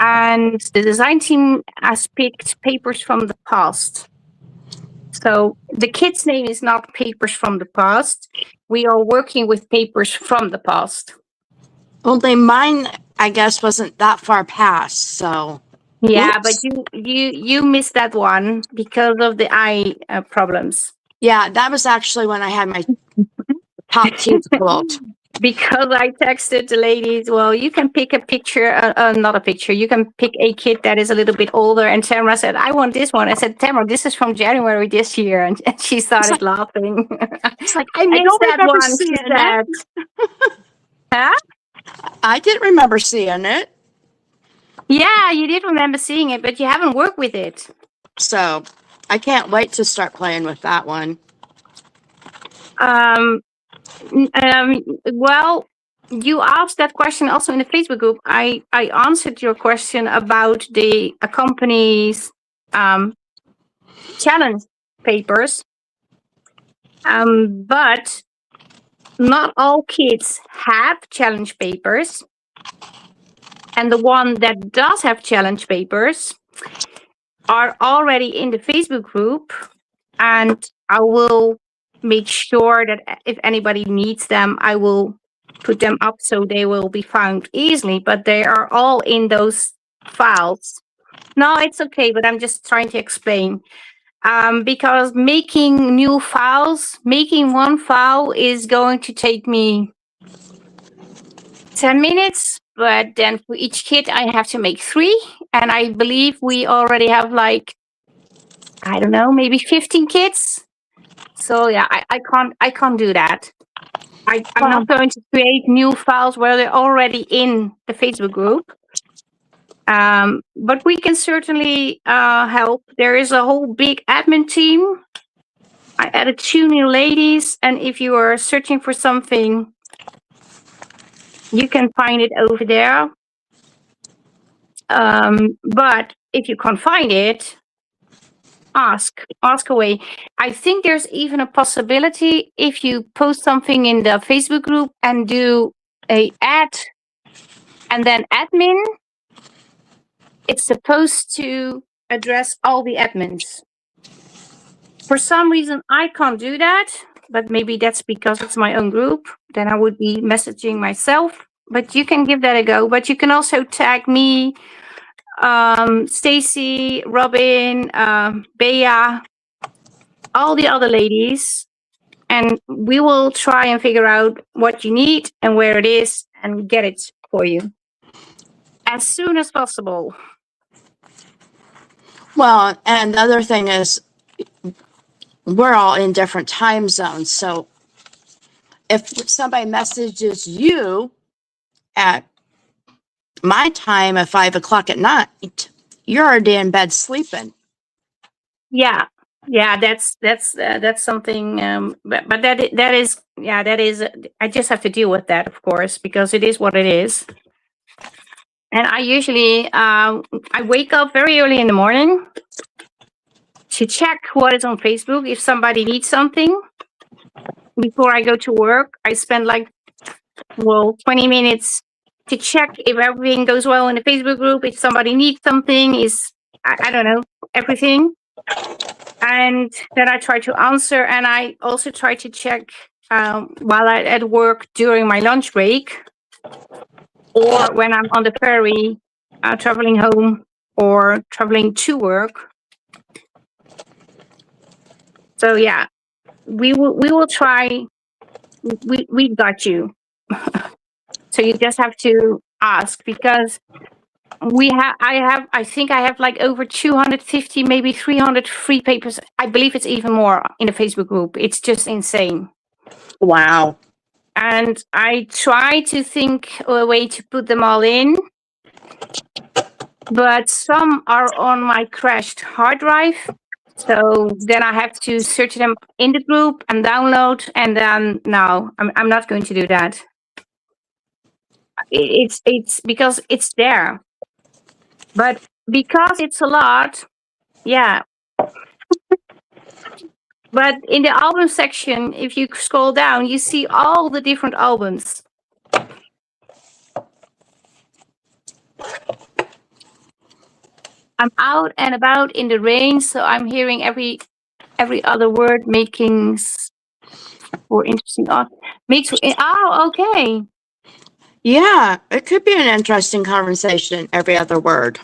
And the design team has picked papers from the past. So the kid's name is not papers from the past. We are working with papers from the past. Only mine, I guess, wasn't that far past. So, Yeah, oops. but you missed that one because of the eye problems. Yeah, that was actually when I had my top teeth pulled. Because I texted the ladies, well, you can pick a picture, not a picture. You can pick a kid that is a little bit older. And Tamara said, I want this one. I said, Tamara, this is from January this year. And she started laughing. It's like, I missed don't that remember one, she seeing said. it. Huh? I didn't remember seeing it. Yeah, you did remember seeing it, but you haven't worked with it. So, I can't wait to start playing with that one. Well, you asked that question also in the Facebook group. I answered your question about the company's challenge papers. But not all kids have challenge papers. And the one that does have challenge papers are already in the Facebook group. And I will make sure that if anybody needs them, I will put them up so they will be found easily. But they are all in those files. No, it's okay, but I'm just trying to explain. Because making new files, making one file is going to take me 10 minutes, but then for each kit I have to make 3, and I believe we already have like, I don't know, maybe 15 kits. So yeah, I can't do that. I'm Well, not going to create new files where they're already in the Facebook group. But we can certainly help. There is a whole big admin team. I added 2 new ladies, and if you are searching for something, you can find it over there. But if you can't find it, ask away. I think there's even a possibility if you post something in the Facebook group and do a ad and then admin, it's supposed to address all the admins. For some reason, I can't do that, but maybe that's because it's my own group. Then I would be messaging myself, but you can give that a go. But you can also tag me, Stacy, Robin, Bea, all the other ladies, and we will try and figure out what you need and where it is and get it for you as soon as possible. well, and the other thing is, we're all in different time zones. So if somebody messages you at my time at 5 o'clock at night, you're already in bed sleeping. Yeah, that's something. But that is, yeah, that is. I just have to deal with that, of course, because it is what it is. And I usually I wake up very early in the morning to check what is on Facebook. If somebody needs something before I go to work, I spend like 20 minutes to check if everything goes well in the Facebook group. If somebody needs something, I don't know, everything. And then I try to answer, and I also try to check while I'm at work during my lunch break, or when I'm on the ferry traveling home or traveling to work. So yeah, we will try. We got you. So you just have to ask, because I think I have like over 250, maybe 300 free papers. I believe it's even more in the Facebook group. It's just insane. Wow. And I try to think a way to put them all in, but some are on my crashed hard drive. So then I have to search them in the group and download, and then no, I'm not going to do that. It's because it's there, but because it's a lot, yeah. But in the album section, if you scroll down, you see all the different albums. I'm out and about in the rain, so I'm hearing every other word, making for interesting art. Oh, okay. Yeah, it could be an interesting conversation, every other word.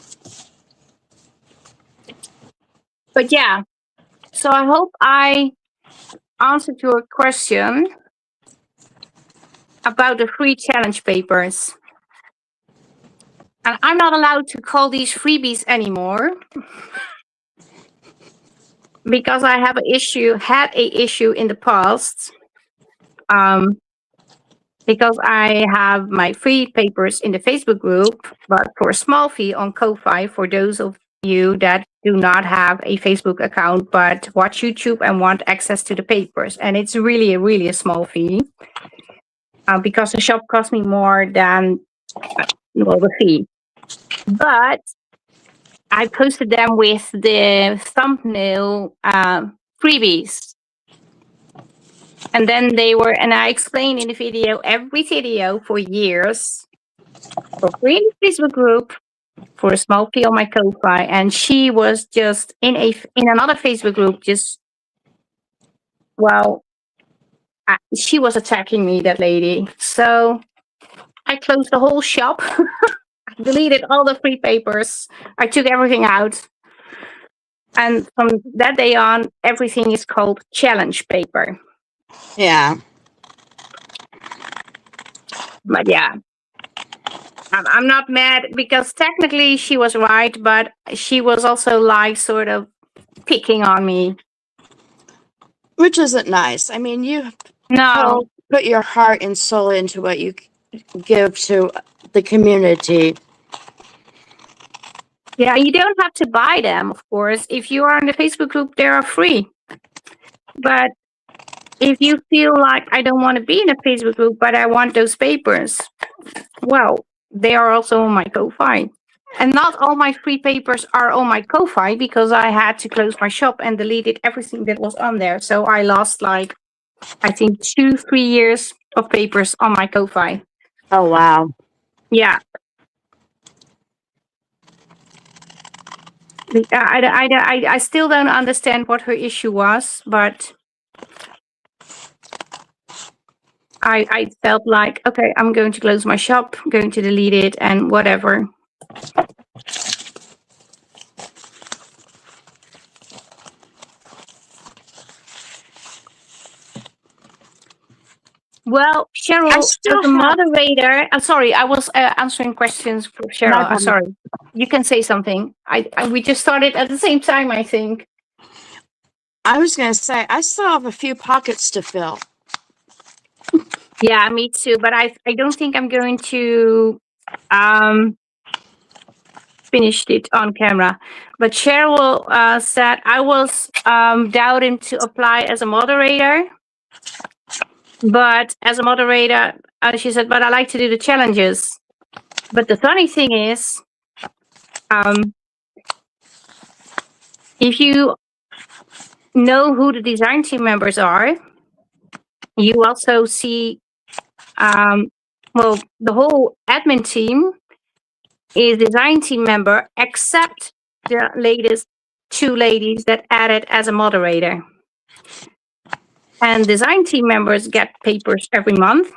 But yeah, so I hope I answered your question about the free challenge papers. And I'm not allowed to call these freebies anymore because I have had a issue in the past. Because I have my free papers in the Facebook group, but for a small fee on Ko-Fi for those of you that do not have a Facebook account but watch YouTube and want access to the papers. And it's really a small fee because the shop cost me more than the fee. But I posted them with the thumbnail freebies. And then and I explained in the video, every video for years, for free in the Facebook group, for a small fee on my Ko-Fi. And she was just in another Facebook group, she was attacking me, that lady. So I closed the whole shop. I deleted all the free papers. I took everything out. And from that day on, everything is called challenge paper. Yeah. But yeah. I'm not mad because technically she was right, but she was also like sort of picking on me. Which isn't nice. I mean, you No. put your heart and soul into what you give to the community. Yeah, you don't have to buy them, of course. If you are in the Facebook group, they are free. But if you feel like I don't want to be in a Facebook group, but I want those papers, well, they are also on my Ko-Fi. And not all my free papers are on my Ko-Fi because I had to close my shop and deleted everything that was on there. So I lost like, I think 2-3 years of papers on my Ko-Fi. Oh, wow. Yeah. I still don't understand what her issue was, but I felt like, okay, I'm going to close my shop, I'm going to delete it and whatever. Well, Cheryl, as a moderator, I'm sorry, I was answering questions for Cheryl. Sorry, you can say something. We just started at the same time, I think. I was going to say, I still have a few pockets to fill. Yeah, me too. But I don't think I'm going to finish it on camera. But Cheryl said I was doubting to apply as a moderator. But as a moderator, she said, but I like to do the challenges. But the funny thing is, if you know who the design team members are, you also see, well, the whole admin team is design team member, except the latest 2 ladies that added as a moderator. And design team members get papers every month.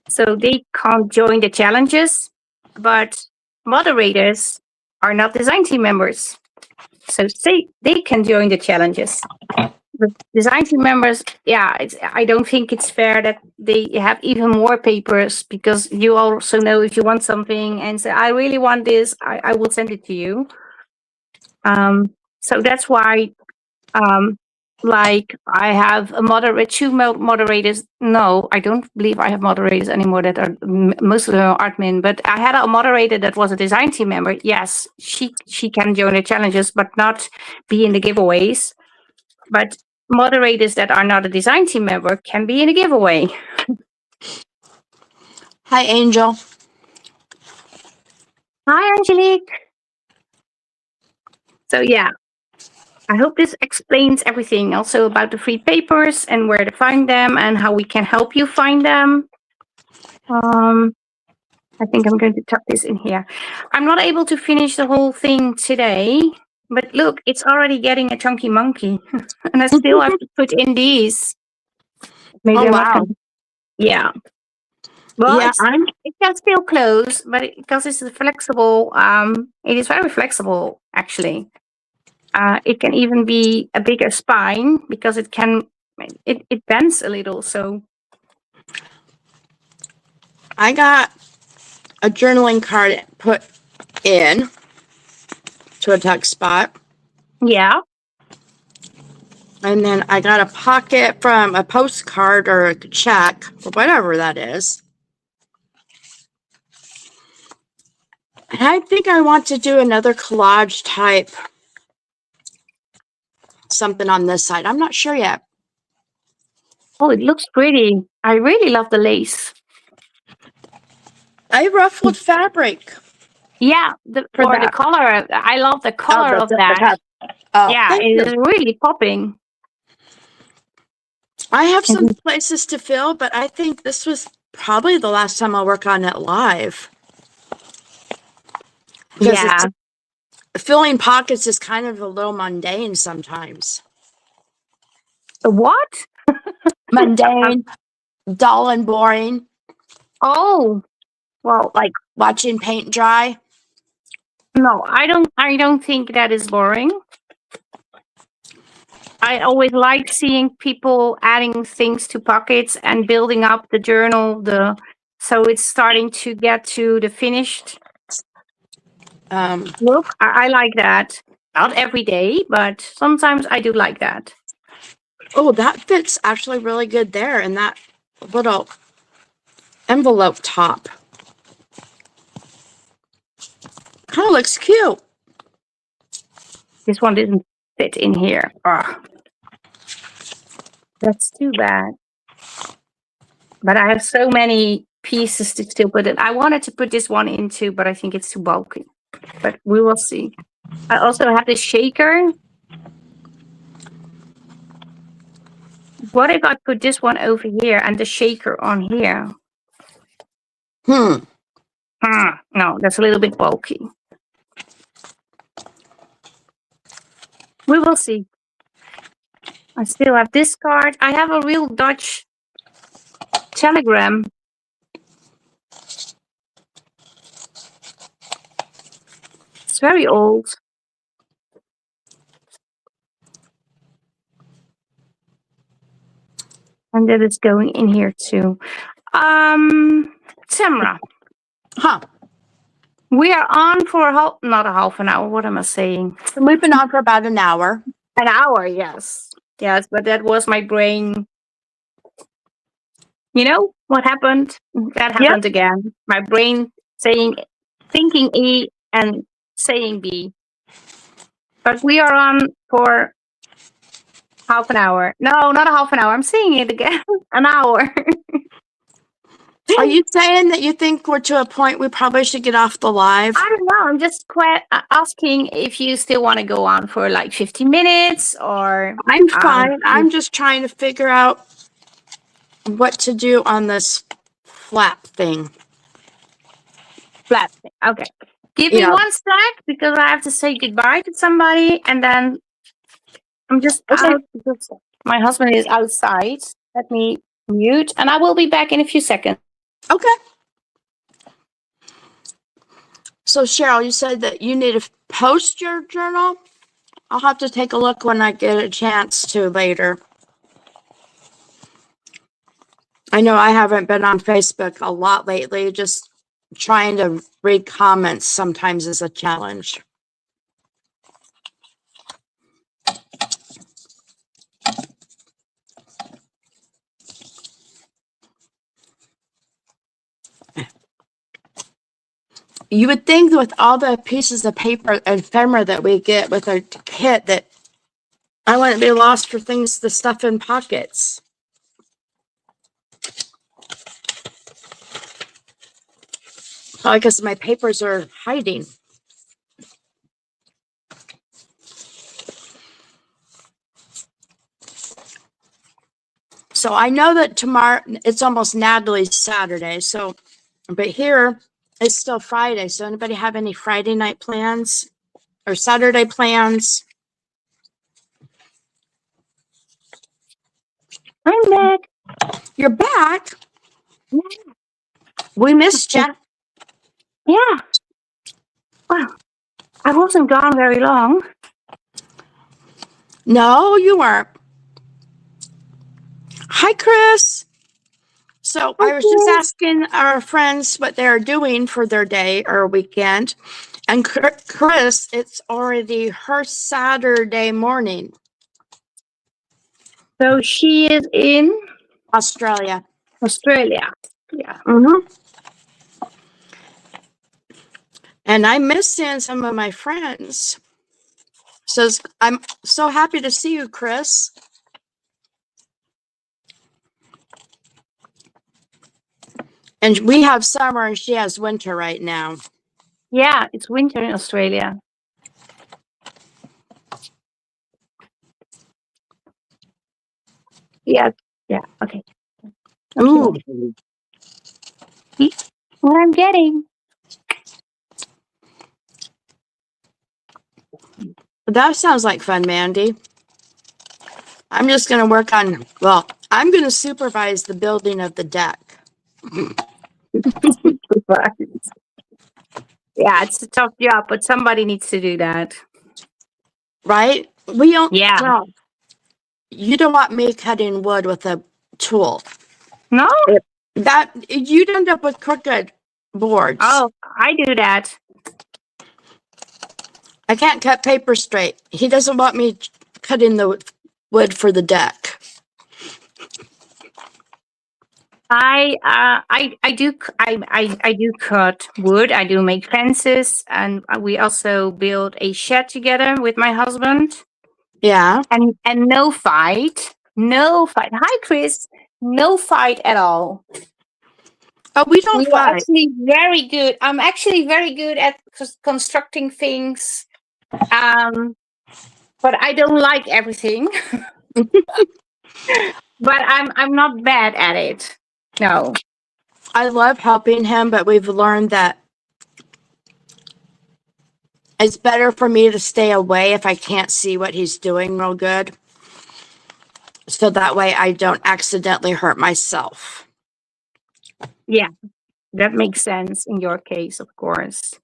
So they can't join the challenges, but moderators are not design team members. So they can join the challenges. The design team members, yeah, I don't think it's fair that they have even more papers because you also know if you want something and say, I really want this, I will send it to you. So that's why, like I have a 2 moderators. No, I don't believe I have moderators anymore that are most of them are admin, but I had a moderator that was a design team member. Yes, she can join the challenges, but not be in the giveaways. But moderators that are not a design team member can be in a giveaway. Hi, Angel. Hi, Angelique. So yeah, I hope this explains everything also about the free papers and where to find them and how we can help you find them. I think I'm going to tuck this in here. I'm not able to finish the whole thing today, but look, it's already getting a chunky monkey. And I still have to put in these. Maybe wow. Yeah. Well, Yeah, it can still close, but because it's flexible, it is very flexible, actually. It can even be a bigger spine because it bends a little. So I got a journaling card put in to a tuck spot. Yeah. And then I got a pocket from a postcard or a check or whatever that is. And I think I want to do another collage type something on this side. I'm not sure yet. Oh, it looks pretty. I really love the lace. I ruffled fabric. Yeah, the color. I love the color of that. Yeah, it is really popping. I have some places to fill, but I think this was probably the last time I'll work on it live. Because filling pockets is kind of a little mundane sometimes. What? Mundane, dull and boring. Oh, well, like watching paint dry. No, I don't think that is boring. I always like seeing people adding things to pockets and building up the journal, the So it's starting to get to the finished Um, look. I like that. Not every day, but sometimes I do like that. oh, that fits actually really good there in that little envelope top. Kind of looks cute. This one didn't fit in here. Ah, that's too bad. But I have so many pieces to still put in. I wanted to put this one in too, but I think it's too bulky. But we will see. I also have the shaker. What if I put this one over here and the shaker on here? No, that's a little bit bulky. We will see. I still have this card. I have a real Dutch telegram. It's very old. And that is going in here too. Tamara. Huh. We are on for not a half an hour. What am I saying? We've been on for about an hour. An hour, yes. Yes, but that was my brain. You know what happened? That happened again. My brain thinking E and saying B. But we are on for half an hour. No, not a half an hour. I'm saying it again. An hour. Are you saying that you think we're to a point we probably should get off the live? I don't know. I'm just asking if you still want to go on for like 15 minutes or. I'm fine. I'm just trying to figure out what to do on this flap thing. Flap thing. Okay. Give me 1 sec because I have to say goodbye to somebody and then I'm just out because my husband is outside. Let me mute and I will be back in a few seconds. Okay. So Cheryl, you said that you need to post your journal. I'll have to take a look when I get a chance to later. I know I haven't been on Facebook a lot lately. Just trying to read comments sometimes is a challenge. You would think that with all the pieces of paper and ephemera that we get with our kit that I wouldn't be lost for things to stuff in pockets. Probably because my papers are hiding. So I know that tomorrow, it's almost Natalie's Saturday. So, but here it's still Friday. So anybody have any Friday night plans or Saturday plans? I'm back. You're back? Yeah. We missed you. Yeah. Well, I wasn't gone very long. No, you weren't. Hi, Chris. So I was just asking our friends what they're doing for their day or weekend. And Chris, it's already her Saturday morning. So she is in Australia. Yeah. Mm-hmm. And I miss seeing some of my friends. Says, I'm so happy to see you, Chris. And we have summer and she has winter right now. Yeah, it's winter in Australia. Yeah. Okay. Ooh. What I'm getting. That sounds like fun, Mandy. I'm just going to work on, well, I'm going to supervise the building of the deck. Yeah, it's a tough job, but somebody needs to do that. Right? We don't. Yeah. Well, you don't want me cutting wood with a tool. No? That you'd end up with crooked boards. Oh, I do that. I can't cut paper straight. He doesn't want me cutting the wood for the deck. I do cut wood. I do make fences, and we also build a shed together with my husband. Yeah. And no fight, no fight. Hi, Chris. No fight at all. Oh, we don't We are fight. actually very good. I'm actually very good at constructing things. But I don't like everything. But I'm not bad at it. No. I love helping him, but we've learned that it's better for me to stay away if I can't see what he's doing real good. So that way I don't accidentally hurt myself. Yeah, that makes sense in your case, of course.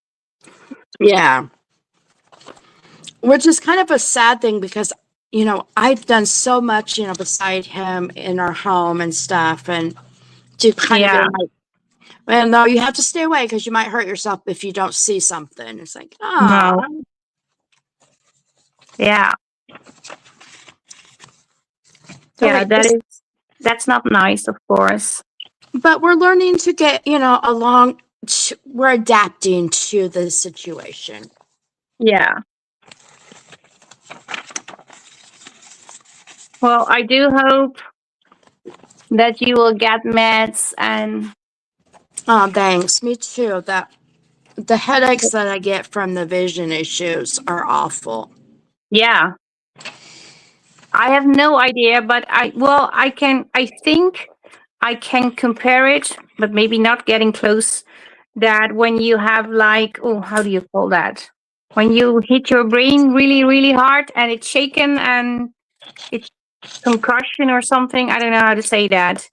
Yeah. Which is kind of a sad thing because, I've done so much, beside him in our home and stuff. And to kind of be Yeah. like, well, no, you have to stay away because you might hurt yourself if you don't see something. It's like, No. oh. Yeah. So Yeah, wait, that's not nice, of course. but we're learning to get, along. We're adapting to the situation. Yeah. Well, I do hope that you will get meds and Oh, thanks. Me too. The headaches that I get from the vision issues are awful. yeah. I have no idea, but I think I can compare it, but maybe not getting close. That when you have like, oh, how do you call that? When you hit your brain really, really hard and it's shaken and it's concussion or something. I don't know how to say that.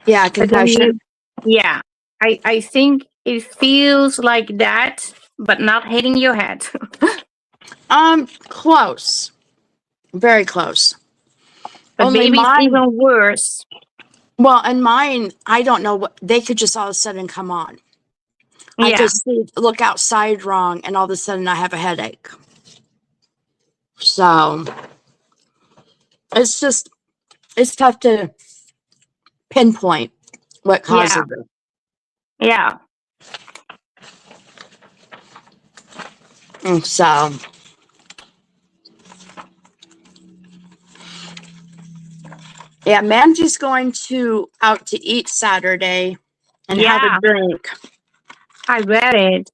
Yeah, But then concussion. yeah, I think it feels like that, but not hitting your head. Close. Very close. But Only maybe it's mine, even worse. well, and mine, I don't know what they could just all of a sudden come on. I Yeah, could look outside wrong and all of a sudden I have a headache. So it's tough to pinpoint what yeah, causes it. yeah, So yeah, Mandy's going out to eat Saturday and have a yeah. drink. I read it.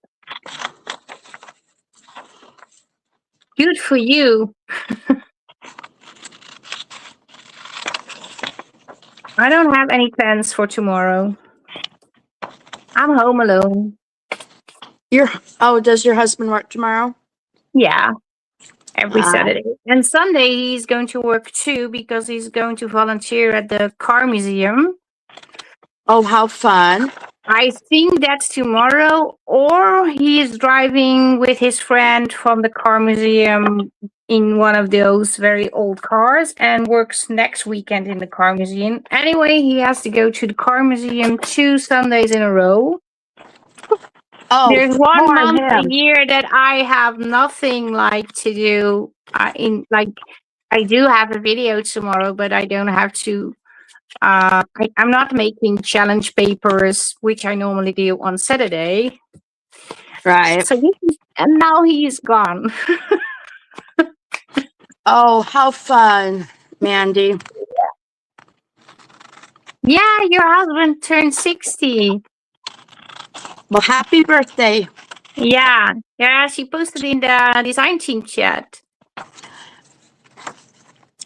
Good for you. I don't have any plans for tomorrow. I'm home alone. Does your husband work tomorrow? Yeah, every Uh, Saturday. And Sunday he's going to work too because he's going to volunteer at the car museum. oh, how fun. I think that's tomorrow, or he is driving with his friend from the car museum in one of those very old cars and works next weekend in the car museum. Anyway, he has to go to the car museum 2 Sundays in a row. Oh, There's one poor month a him. year that I have nothing like to do. I do have a video tomorrow, but I don't have to. I'm not making challenge papers, which I normally do on Saturday. Right. So and now he's gone. Oh, how fun, Mandy. Yeah, your husband turned 60. Well, happy birthday. Yeah, she posted in the design team chat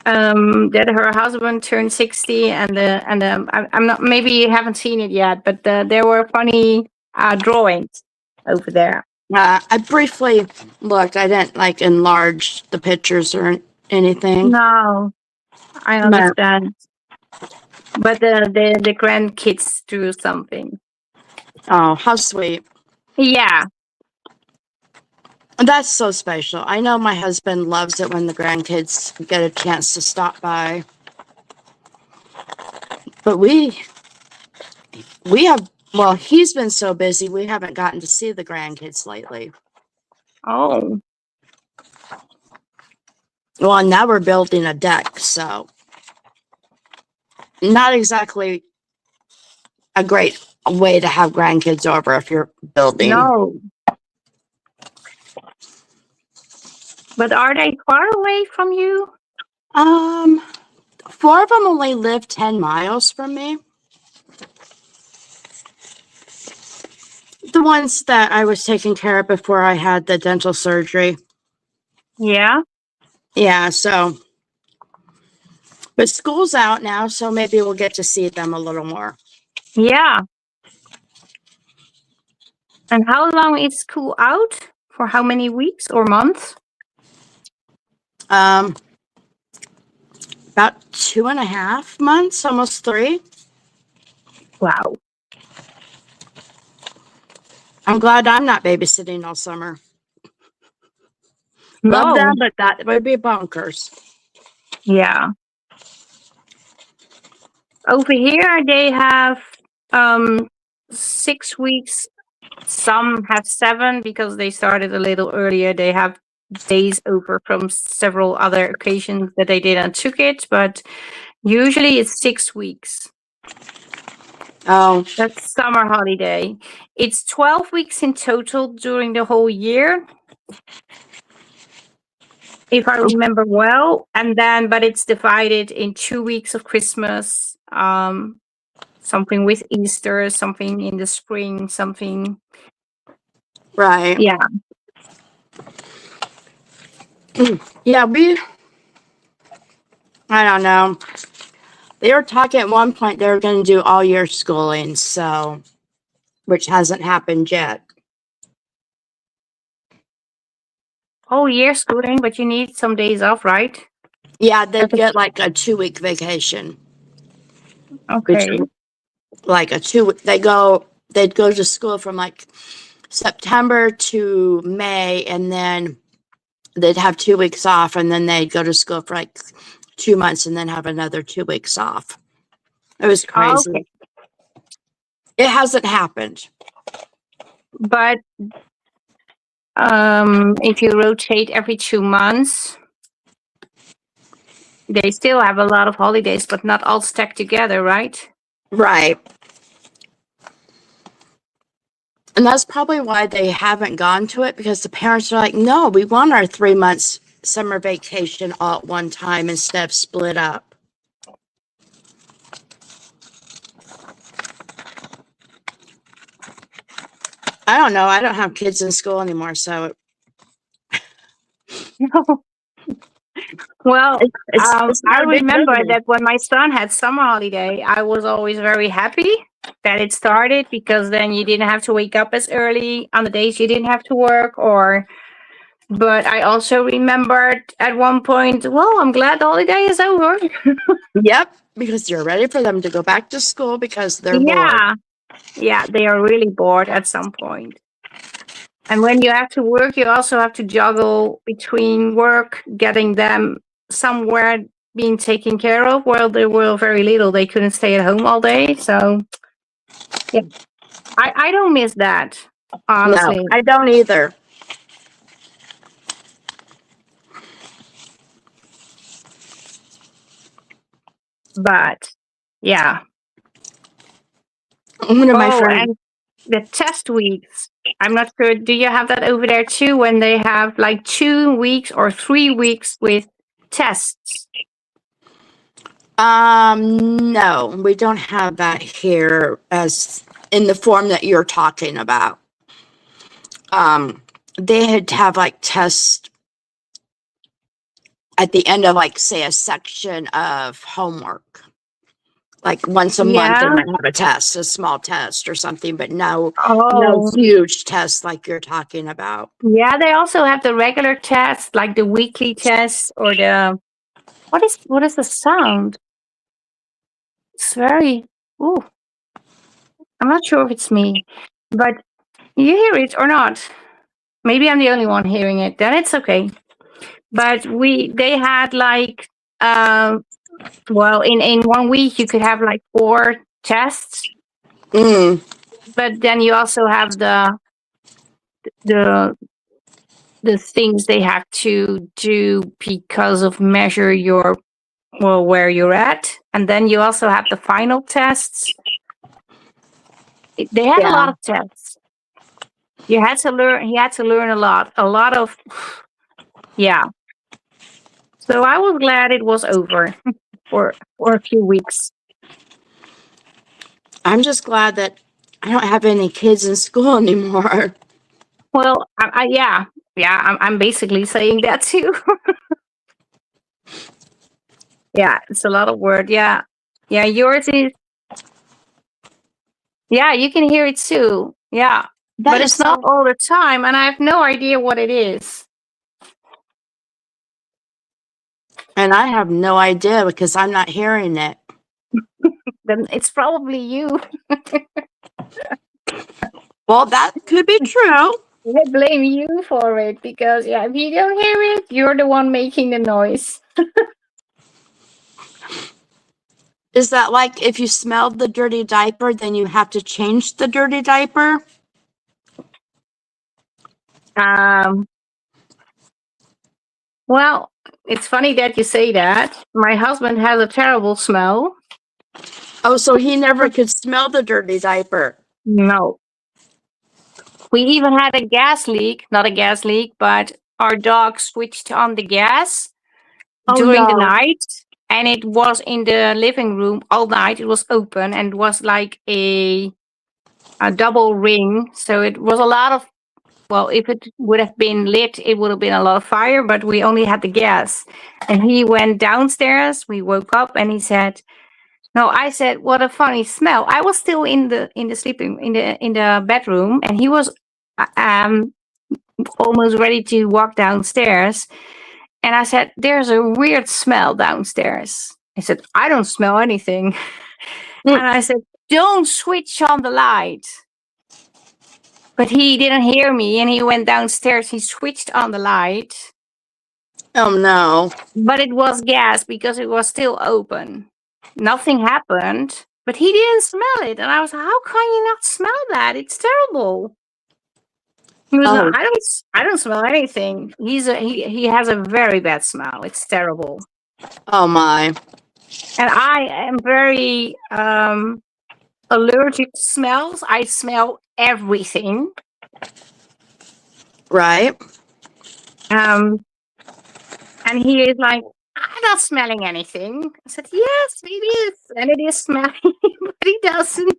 that her husband turned 60, and I'm not, maybe you haven't seen it yet, but there were funny drawings over there. I briefly looked. I didn't enlarge the pictures or anything. No, I understand. But the grandkids drew something. Oh, how sweet. Yeah. That's so special. I know my husband loves it when the grandkids get a chance to stop by. But well, he's been so busy, we haven't gotten to see the grandkids lately. Oh, Well, and now we're building a deck, so not exactly a great way to have grandkids over if you're building. no. But are they far away from you? 4 of them only live 10 miles from me. The ones that I was taking care of before I had the dental surgery. Yeah. Yeah, so, but school's out now, so maybe we'll get to see them a little more. Yeah. And how long is school out? For how many weeks or months? About 2.5 months, almost 3. Wow. I'm glad I'm not babysitting all summer. Love No. them, but that would be bonkers. Yeah. Over here they have 6 weeks. Some have 7 because they started a little earlier. They have days over from several other occasions that they did and took it, but usually it's 6 weeks. Oh, That's summer holiday. It's 12 weeks in total during the whole year, if I remember well. And then, but it's divided in 2 weeks of Christmas, something with Easter, something in the spring, something. right. Yeah. Yeah, I don't know. They were talking at one point they were going to do all year schooling, so, which hasn't happened yet. Whole year schooling, but you need some days off, right? Yeah, they'd get like a 2-week vacation. Okay. Like they'd go to school from like September to May, and then they'd have 2 weeks off, and then they'd go to school for like 2 months and then have another 2 weeks off. It was crazy. Okay. It hasn't happened. But if you rotate every 2 months, they still have a lot of holidays, but not all stacked together, right? Right. And that's probably why they haven't gone to it, because the parents are like, no, we want our 3 months summer vacation all at one time instead of split up. I don't know. I don't have kids in school anymore, so Well, it's I not a big remember deal to me. that when my son had summer holiday, I was always very happy that it started, because then you didn't have to wake up as early on the days you didn't have to work. But I also remembered at one point, well, I'm glad the holiday is over. Yep, because you're ready for them to go back to school because they're bored. Yeah, they are really bored at some point. And when you have to work, you also have to juggle between work, getting them somewhere being taken care of. Well, they were very little. They couldn't stay at home all day. So, yeah, I don't miss that, honestly. No, I don't either. But, yeah. One of my friends. And the test weeks. I'm not sure. Do you have that over there too, when they have like 2 weeks or 3 weeks with tests? No, we don't have that here as in the form that you're talking about. They had to have like tests at the end of like, say, a section of homework. Like once a month, they Yeah. might have a test, a small test or something, but no Oh, huge test like you're talking about. yeah. They also have the regular tests, like the weekly tests or the what is the sound? It's very. Ooh, I'm not sure if it's me, but you hear it or not? Maybe I'm the only one hearing it. Then it's okay. But they had like well, in 1 week you could have like 4 tests, Mm. But then you also have the the things they have to do because of measure your, well, where you're at, and then you also have the final tests. They had a lot Yeah. of tests. You had to learn. He had to learn a lot of, yeah. So I was glad it was over for a few weeks. I'm just glad that I don't have any kids in school anymore. Well, yeah, yeah. I'm basically saying that too. Yeah, it's a lot of word. Yeah, yeah. Yours is, yeah. You can hear it too. Yeah, That but is it's not so. all the time, and I have no idea what it is. And I have no idea because I'm not hearing it. Then it's probably you. Well, that could be true. I blame you for it because, yeah, if you don't hear it, you're the one making the noise. Is that like if you smelled the dirty diaper, then you have to change the dirty diaper? Um, well, it's funny that you say that. My husband has a terrible smell. Oh, so he never could smell the dirty diaper. No. We even had a gas leak, not a gas leak, but our dog switched on the gas Oh during the no. night, and it was in the living room all night. It was open and was like a double ring. So it was a lot of, well, if it would have been lit, it would have been a lot of fire, but we only had the gas. And he went downstairs. We woke up and he said, no, I said, what a funny smell. I was still in the sleeping in the bedroom, and he was um almost ready to walk downstairs. And I said, there's a weird smell downstairs. He said, I don't smell anything. Mm. And I said, don't switch on the light. But he didn't hear me and he went downstairs. He switched on the light, Oh no. but it was gas because it was still open. Nothing happened, but he didn't smell it. And I was like, how can you not smell that? It's terrible. He was Oh. like, I don't smell anything. He has a very bad smell. It's terrible. Oh my. And I am very allergic to smells. I smell everything. Right. Um, and he is like, I'm not smelling anything. I said, yes, it is. And it is smelling, but he doesn't.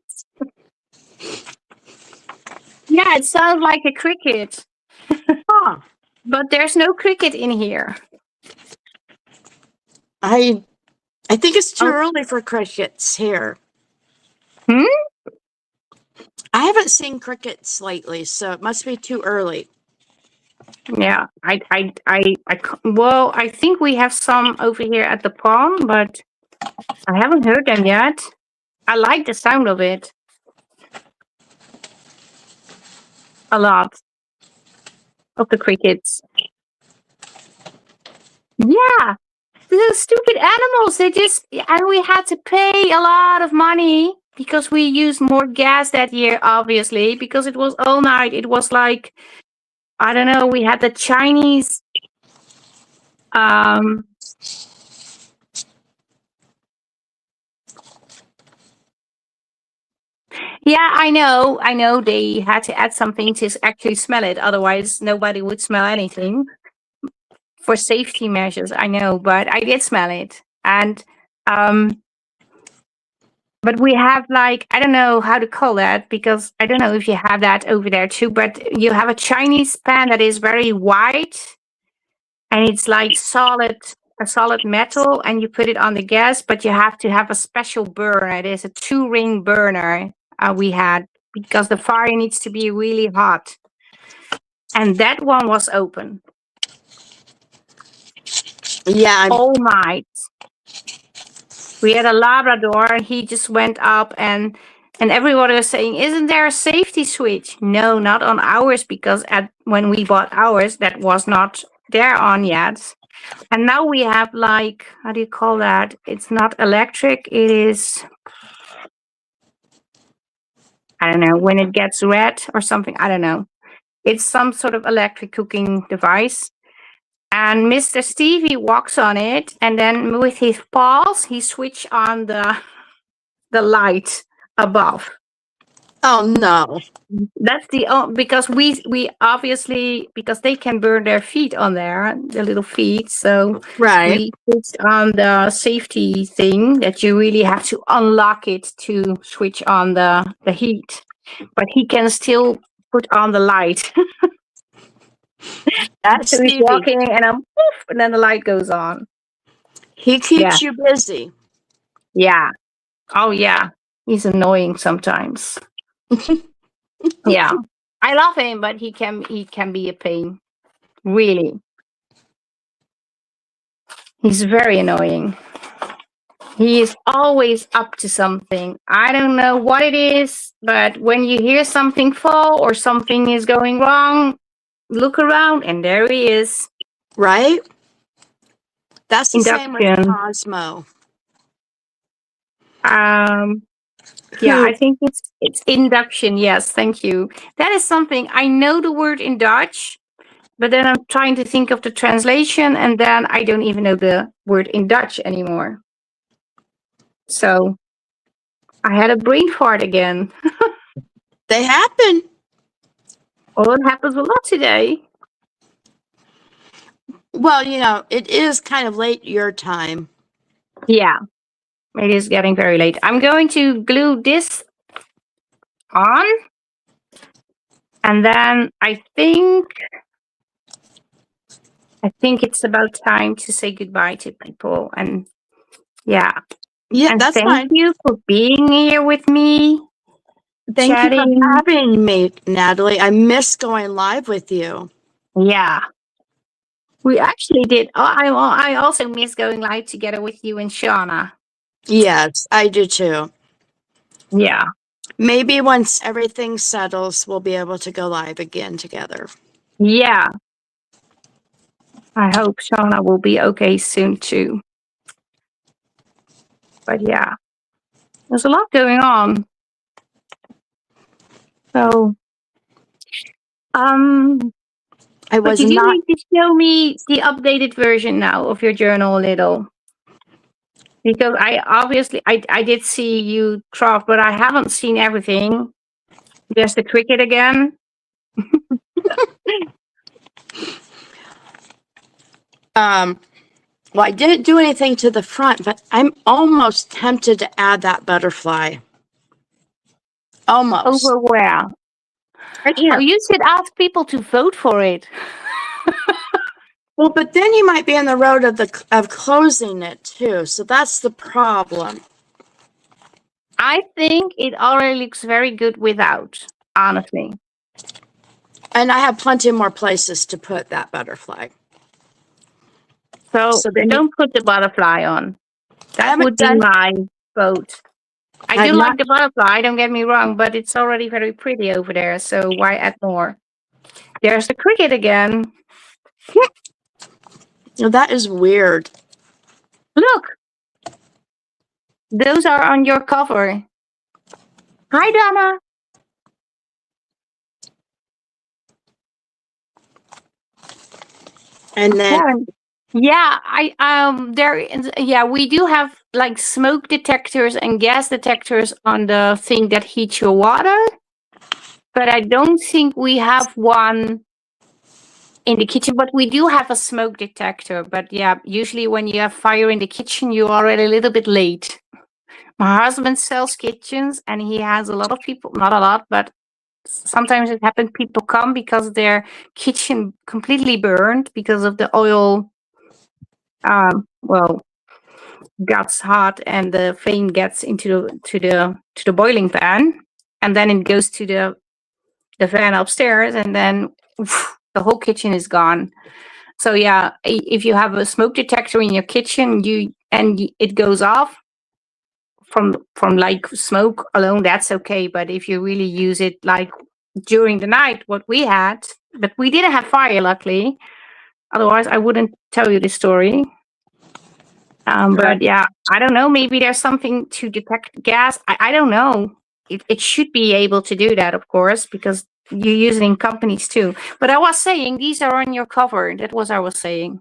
Yeah, it sounds like a cricket, Huh. but there's no cricket in here. I I think it's too Oh, early for crickets here. hmm? I haven't seen crickets lately, so it must be too early. Yeah, well, I think we have some over here at the pond, but I haven't heard them yet. I like the sound of it a lot, of the crickets. Yeah, the stupid animals. They just, and we had to pay a lot of money because we used more gas that year, obviously, because it was all night. It was like, I don't know, we had the Chinese, um, yeah, I know they had to add something to actually smell it. Otherwise, nobody would smell anything for safety measures. I know, but I did smell it. And, um, but we have like, I don't know how to call that because I don't know if you have that over there too, but you have a Chinese pan that is very white and it's like a solid metal, and you put it on the gas, but you have to have a special burner. It is a 2-ring burner we had because the fire needs to be really hot. And that one was open Yeah. all night. We had a Labrador, and he just went up, and everyone was saying, "Isn't there a safety switch?" No, not on ours, because when we bought ours, that was not there on yet. And now we have like, how do you call that? It's not electric. It is. I don't know, when it gets red or something. I don't know. It's some sort of electric cooking device. And Mr. Stevie walks on it, and then with his paws, he switch on the light above. Oh no. That's because we obviously, because they can burn their feet on there, the little feet. So Right. we switched on the safety thing that you really have to unlock it to switch on the heat. But he can still put on the light. That's So he's Stevie. walking, and poof, and then the light goes on. He Yeah, keeps you busy. yeah. Oh yeah, he's annoying sometimes. Yeah, I love him, but he can be a pain. Really, he's very annoying. He is always up to something. I don't know what it is, but when you hear something fall or something is going wrong, look around and there he is. Right? That's the same with Induction. Cosmo. Yeah, Who I think it's induction. Yes, thank you. That is something I know the word in Dutch, but then I'm trying to think of the translation, and then I don't even know the word in Dutch anymore. So I had a brain fart again. they happen. Oh, it happens a lot today. Well, it is kind of late your time. Yeah, it is getting very late. I'm going to glue this on, and then I think it's about time to say goodbye to people. And yeah, Yeah, and that's thank fine. you for being here with me, Thank you for chatting. having me, Natalie. I miss going live with you. Yeah, we actually did. Oh, I also miss going live together with you and Shauna. Yes, I do too. Yeah, Maybe once everything settles, we'll be able to go live again together. yeah. I hope Shauna will be okay soon too. But yeah, there's a lot going on. So, I but was you do not. need to show me the updated version now of your journal a little. Because I did see you craft, but I haven't seen everything. There's the cricket again. Well, I didn't do anything to the front, but I'm almost tempted to add that butterfly. Almost. Over where? Right Oh, here. you should ask people to vote for it. Well, but then you might be in the road of closing it too. So that's the problem. I think it already looks very good without, honestly. And I have plenty more places to put that butterfly. So So then don't put the butterfly on. I That haven't would be done. my vote. I I've do not. like the butterfly, don't get me wrong, but it's already very pretty over there. So why add more? There's the cricket again. That is weird. Look, those are on your cover. Hi, Donna. And then Yeah, we do have like smoke detectors and gas detectors on the thing that heats your water, but I don't think we have one in the kitchen. But we do have a smoke detector. But yeah, usually when you have fire in the kitchen, you're already a little bit late. My husband sells kitchens, and he has a lot of people. Not a lot, but sometimes it happens. People come because their kitchen completely burned because of the oil. Well, gets hot and the flame gets into the boiling pan, and then it goes to the fan upstairs, and then the whole kitchen is gone. So yeah, if you have a smoke detector in your kitchen, it goes off from like smoke alone, that's okay. But if you really use it like during the night, what we had, but we didn't have fire, luckily. Otherwise, I wouldn't tell you this story. right. But yeah, I don't know. Maybe there's something to detect gas. I don't know. it should be able to do that, of course, because you use it in companies too. But I was saying these are on your cover. That was I was saying.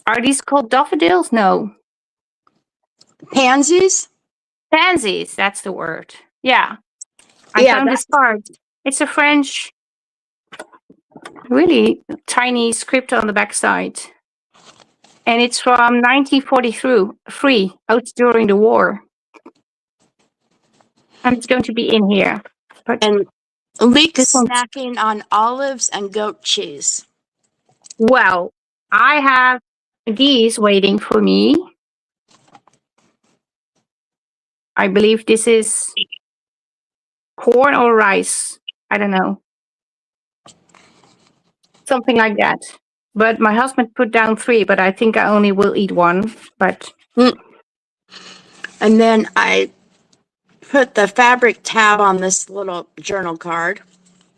Are these called daffodils? No. Pansies? Pansies, that's the word. Yeah. I Yeah, found this card. It's a French, really tiny script on the backside. And it's from 1943, out during the war. And it's going to be in here. But and Leek this one's, snacking on olives and goat cheese. well, I have these waiting for me. I believe this is corn or rice. I don't know. Something like that. But my husband put down 3, but I think I only will eat 1. But And then I put the fabric tab on this little journal card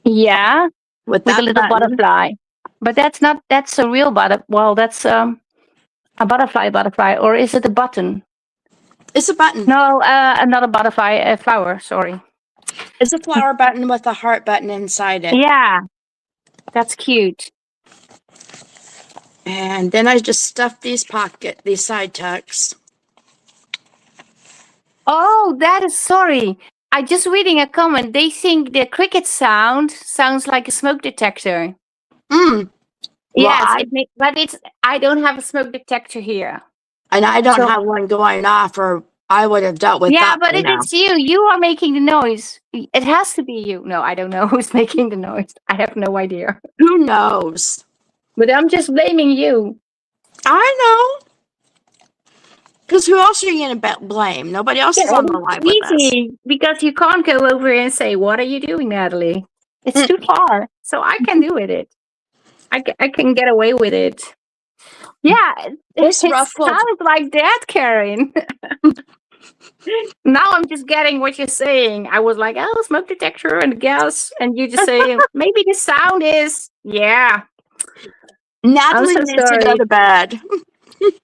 yeah, with with a that little button. butterfly. But that's a real butterfly. Well, that's a butterfly, or is it a button? It's a button. No, another butterfly, a flower, sorry. It's a flower button with a heart button inside it. Yeah, that's cute. And then I just stuffed these side tucks. Oh, that is sorry. I just reading a comment. They think the cricket sounds like a smoke detector. Mm. Yes, Well, but I don't have a smoke detector here. and I don't So- have one going off, or I would have dealt with Yeah, that. but by now. it's you. You are making the noise. It has to be you. No, I don't know who's making the noise. I have no idea. Who knows? But I'm just blaming you. I know. Because who else are you going to blame? Nobody else is on the live with us. Easy, because you can't go over and say, "What are you doing, Natalie?" It's too far. So I can do it. I can get away with it. Yeah, it This ruffled. sounds like that, Karen. Now I'm just getting what you're saying. I was like, "Oh, smoke detector and gas," and you just say, "Maybe the sound is." Yeah, Natalie so needs to go sorry. to bed.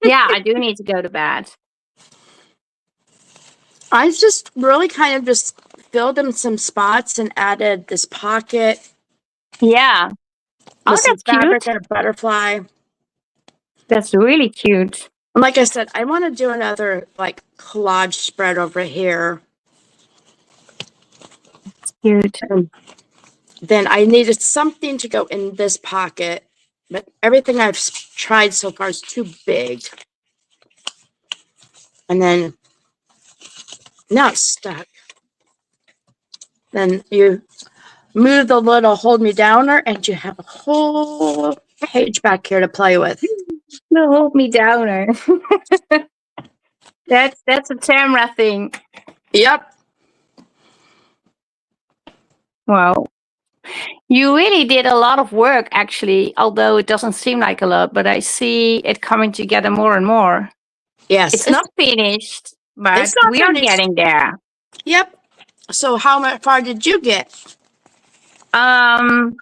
Yeah, I do need to go to bed. I just really kind of just filled in some spots and added this pocket. Yeah. Oh, with some that's fabric cute. and a butterfly. That's really cute. And like I said, I want to do another like collage spread over here. Cute. And then I needed something to go in this pocket, but everything I've tried so far is too big. And then now it's stuck. Then you move the little hold me downer and you have a whole page back here to play with. No, hold me downer. That's a Tamara thing. Yep. Wow. You really did a lot of work, actually, although it doesn't seem like a lot, but I see it coming together more and more. Yes. It's not finished, but It's not we are finished. getting there. Yep. So how far did you get?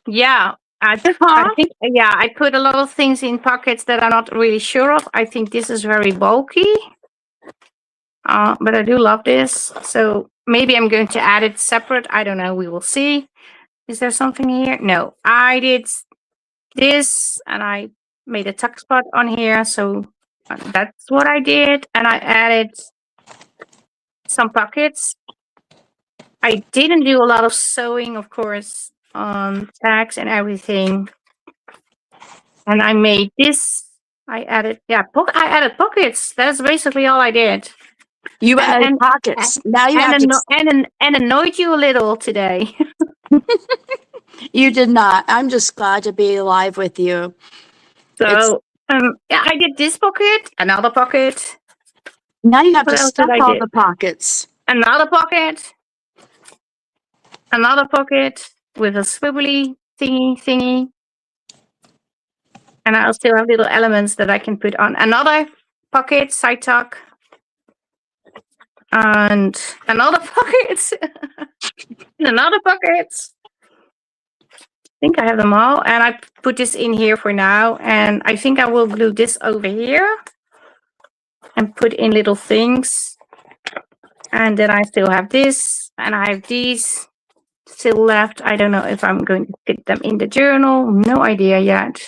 Yeah. I think I put a lot of things in pockets that I'm not really sure of. I think this is very bulky. But I do love this. So maybe I'm going to add it separate. I don't know. We will see. Is there something here? No. I did this and I made a tuck spot on here. So that's what I did. And I added some pockets. I didn't do a lot of sewing, of course, on tags and everything. And I made this. I added pockets. That's basically all I did. You added pockets. Now you have to. And annoyed you a little today. You did not. I'm just glad to be live with you. So yeah, I did this pocket, another pocket, Now you have What to else stuff did I all do? the pockets. another pocket with a swivelly thingy. And I still have little elements that I can put on another pocket, side tuck, and another pocket, and another pocket. I think I have them all, and I put this in here for now, and I think I will glue this over here and put in little things. And then I still have this, and I have these still left. I don't know if I'm going to fit them in the journal. No idea yet.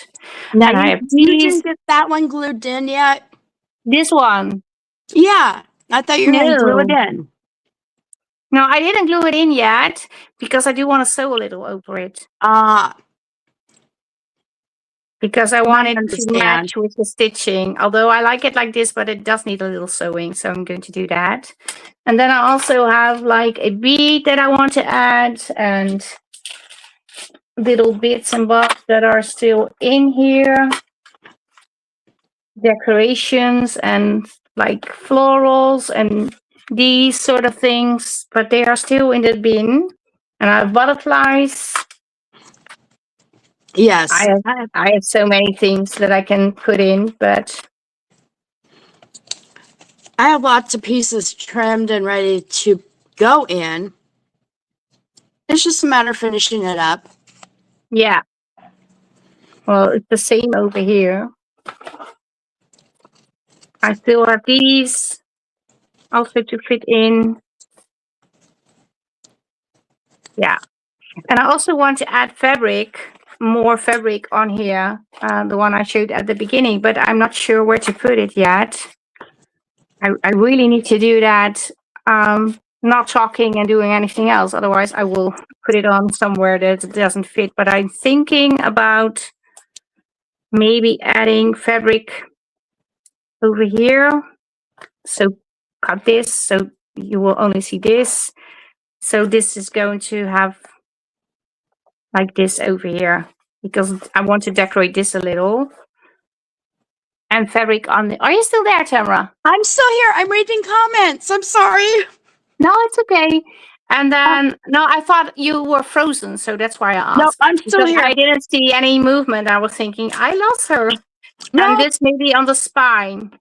Now And I have you these. didn't get that one glued in yet? This one. Yeah. I thought you were going to glue it No. in. No, I didn't glue it in yet because I do want to sew a little over it. Because I want I it to understand. match with the stitching. Although I like it like this, but it does need a little sewing. So I'm going to do that. And then I also have like a bead that I want to add and little bits and bobs that are still in here. Decorations and like florals and these sort of things. But they are still in the bin. And I have butterflies. Yes. I have so many things that I can put in, but I have lots of pieces trimmed and ready to go in. It's just a matter of finishing it up. yeah. Well, it's the same over here. I still have these also to fit in. Yeah. And I also want to add fabric, more fabric on here, the one I showed at the beginning, but I'm not sure where to put it yet. I really need to do that, not talking and doing anything else. Otherwise, I will put it on somewhere that it doesn't fit. But I'm thinking about maybe adding fabric over here. So cut this so you will only see this. So this is going to have like this over here because I want to decorate this a little. And fabric on the. Are you still there, Tamara? I'm still here. I'm reading comments. I'm sorry. No, it's okay. And then no, I thought you were frozen, so that's why I No, asked. I'm still Because here. I didn't see any movement. I was thinking I lost her. No. And this maybe on the spine.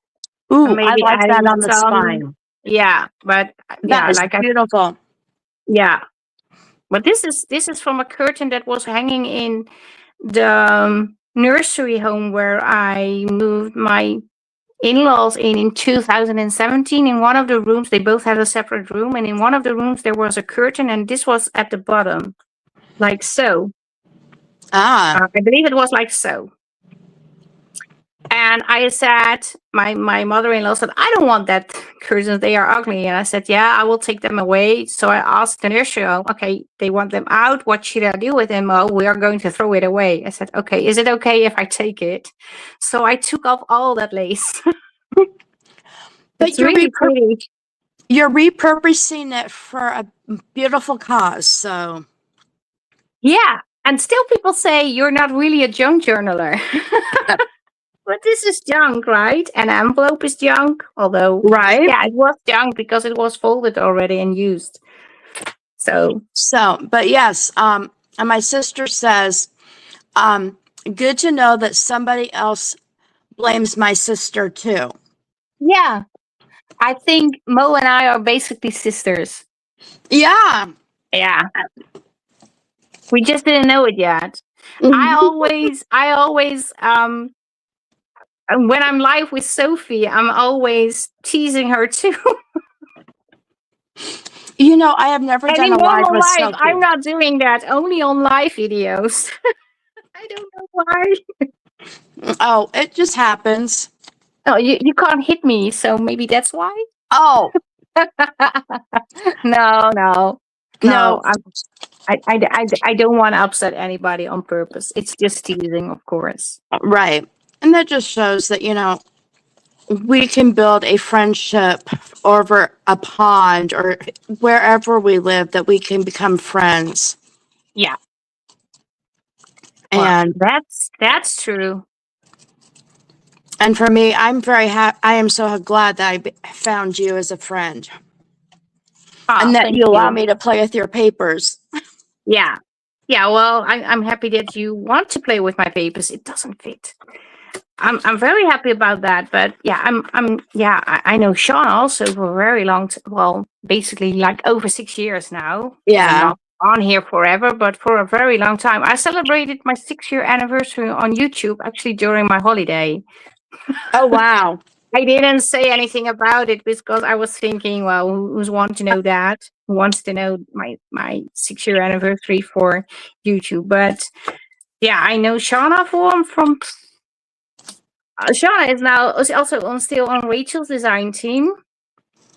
Ooh, And I maybe like that adding on the some. spine. Yeah, but That yeah, is like I beautiful. yeah. But this is from a curtain that was hanging in the nursery home where I moved my in-laws in 2017. In one of the rooms, they both had a separate room, and in one of the rooms there was a curtain, and this was at the bottom, like so. I believe it was like so. And I said, my mother-in-law said, I don't want that curtains, they are ugly. And I said, yeah, I will take them away. So I asked the nursery, okay, they want them out. What should I do with them? Oh, we are going to throw it away. I said, okay, is it okay if I take it? So I took off all that lace. But It's really pretty. you're repurposing it for a beautiful cause. So Yeah. And still people say you're not really a junk journaler. But this is junk, right? An envelope is junk. Although, right. yeah, it was junk because it was folded already and used. So, But yes, and my sister says, good to know that somebody else blames my sister too. yeah, I think Mo and I are basically sisters. Yeah. Yeah. We just didn't know it yet. I always, when I'm live with Sophie, I'm always teasing her too. You know, I have never And done in a live normal with life, Sophie. I'm not doing that. Only on live videos. I don't know why. Oh, it just happens. Oh, you can't hit me, so maybe that's why. Oh, No. no. I don't want to upset anybody on purpose. It's just teasing, of course. Right. And that just shows that, you know, we can build a friendship over a pond or wherever we live, that we can become friends. Yeah. And well, that's true. And for me, I'm very happy. I am so glad that I found you as a friend. And that you allow me to play with your papers. Yeah. Yeah, well, I'm happy that you want to play with my papers. It doesn't fit. I'm very happy about that. But yeah, I know Sean also for a very long well, basically like over 6 years now. Yeah. I'm not on here forever, but for a very long time. I celebrated my 6-year anniversary on YouTube actually during my holiday. Oh wow. I didn't say anything about it because I was thinking, well, who's want to know that? Who wants to know my 6 year anniversary for YouTube? But yeah, I know Shauna from Shauna is also still on Rachel's design team,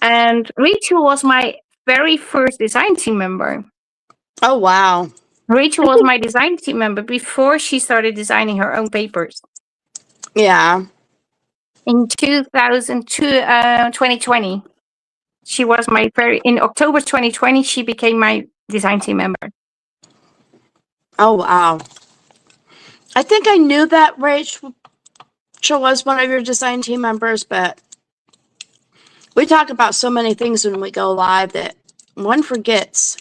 and Rachel was my very first design team member. Oh, wow. Rachel was my design team member before she started designing her own papers. Yeah. In 2020, she was in October 2020, she became my design team member. Oh, wow. I think I knew that Rachel was one of your design team members, but we talk about so many things when we go live that one forgets.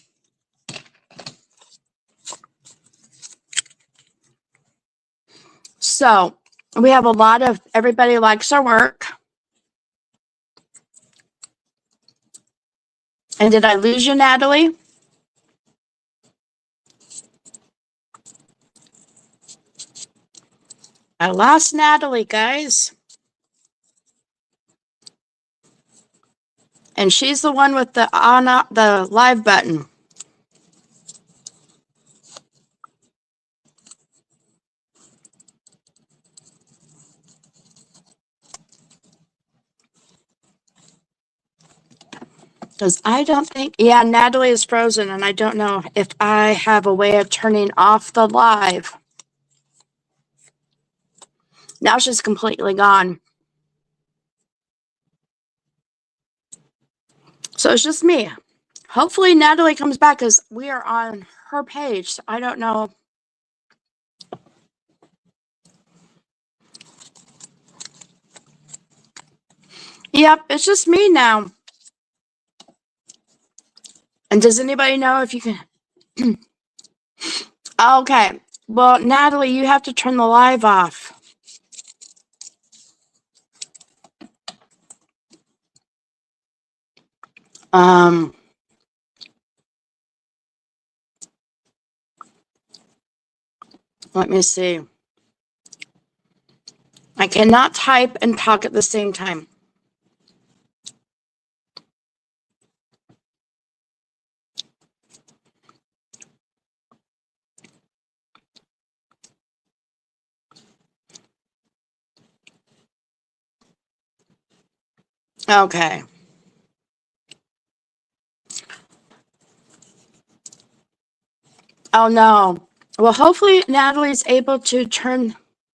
So we have a lot of everybody likes our work. And did I lose you, Natalie? I lost Natalie, guys. And she's the one with the the live button. Because I don't think, yeah, Natalie is frozen, and I don't know if I have a way of turning off the live. Now she's completely gone. So it's just me. Hopefully Natalie comes back because we are on her page. So I don't know. Yep, it's just me now. And does anybody know if you can? Okay. Well, Natalie, you have to turn the live off. Let me see. I cannot type and talk at the same time. Okay. Oh no. Well, hopefully Natalie's able to turn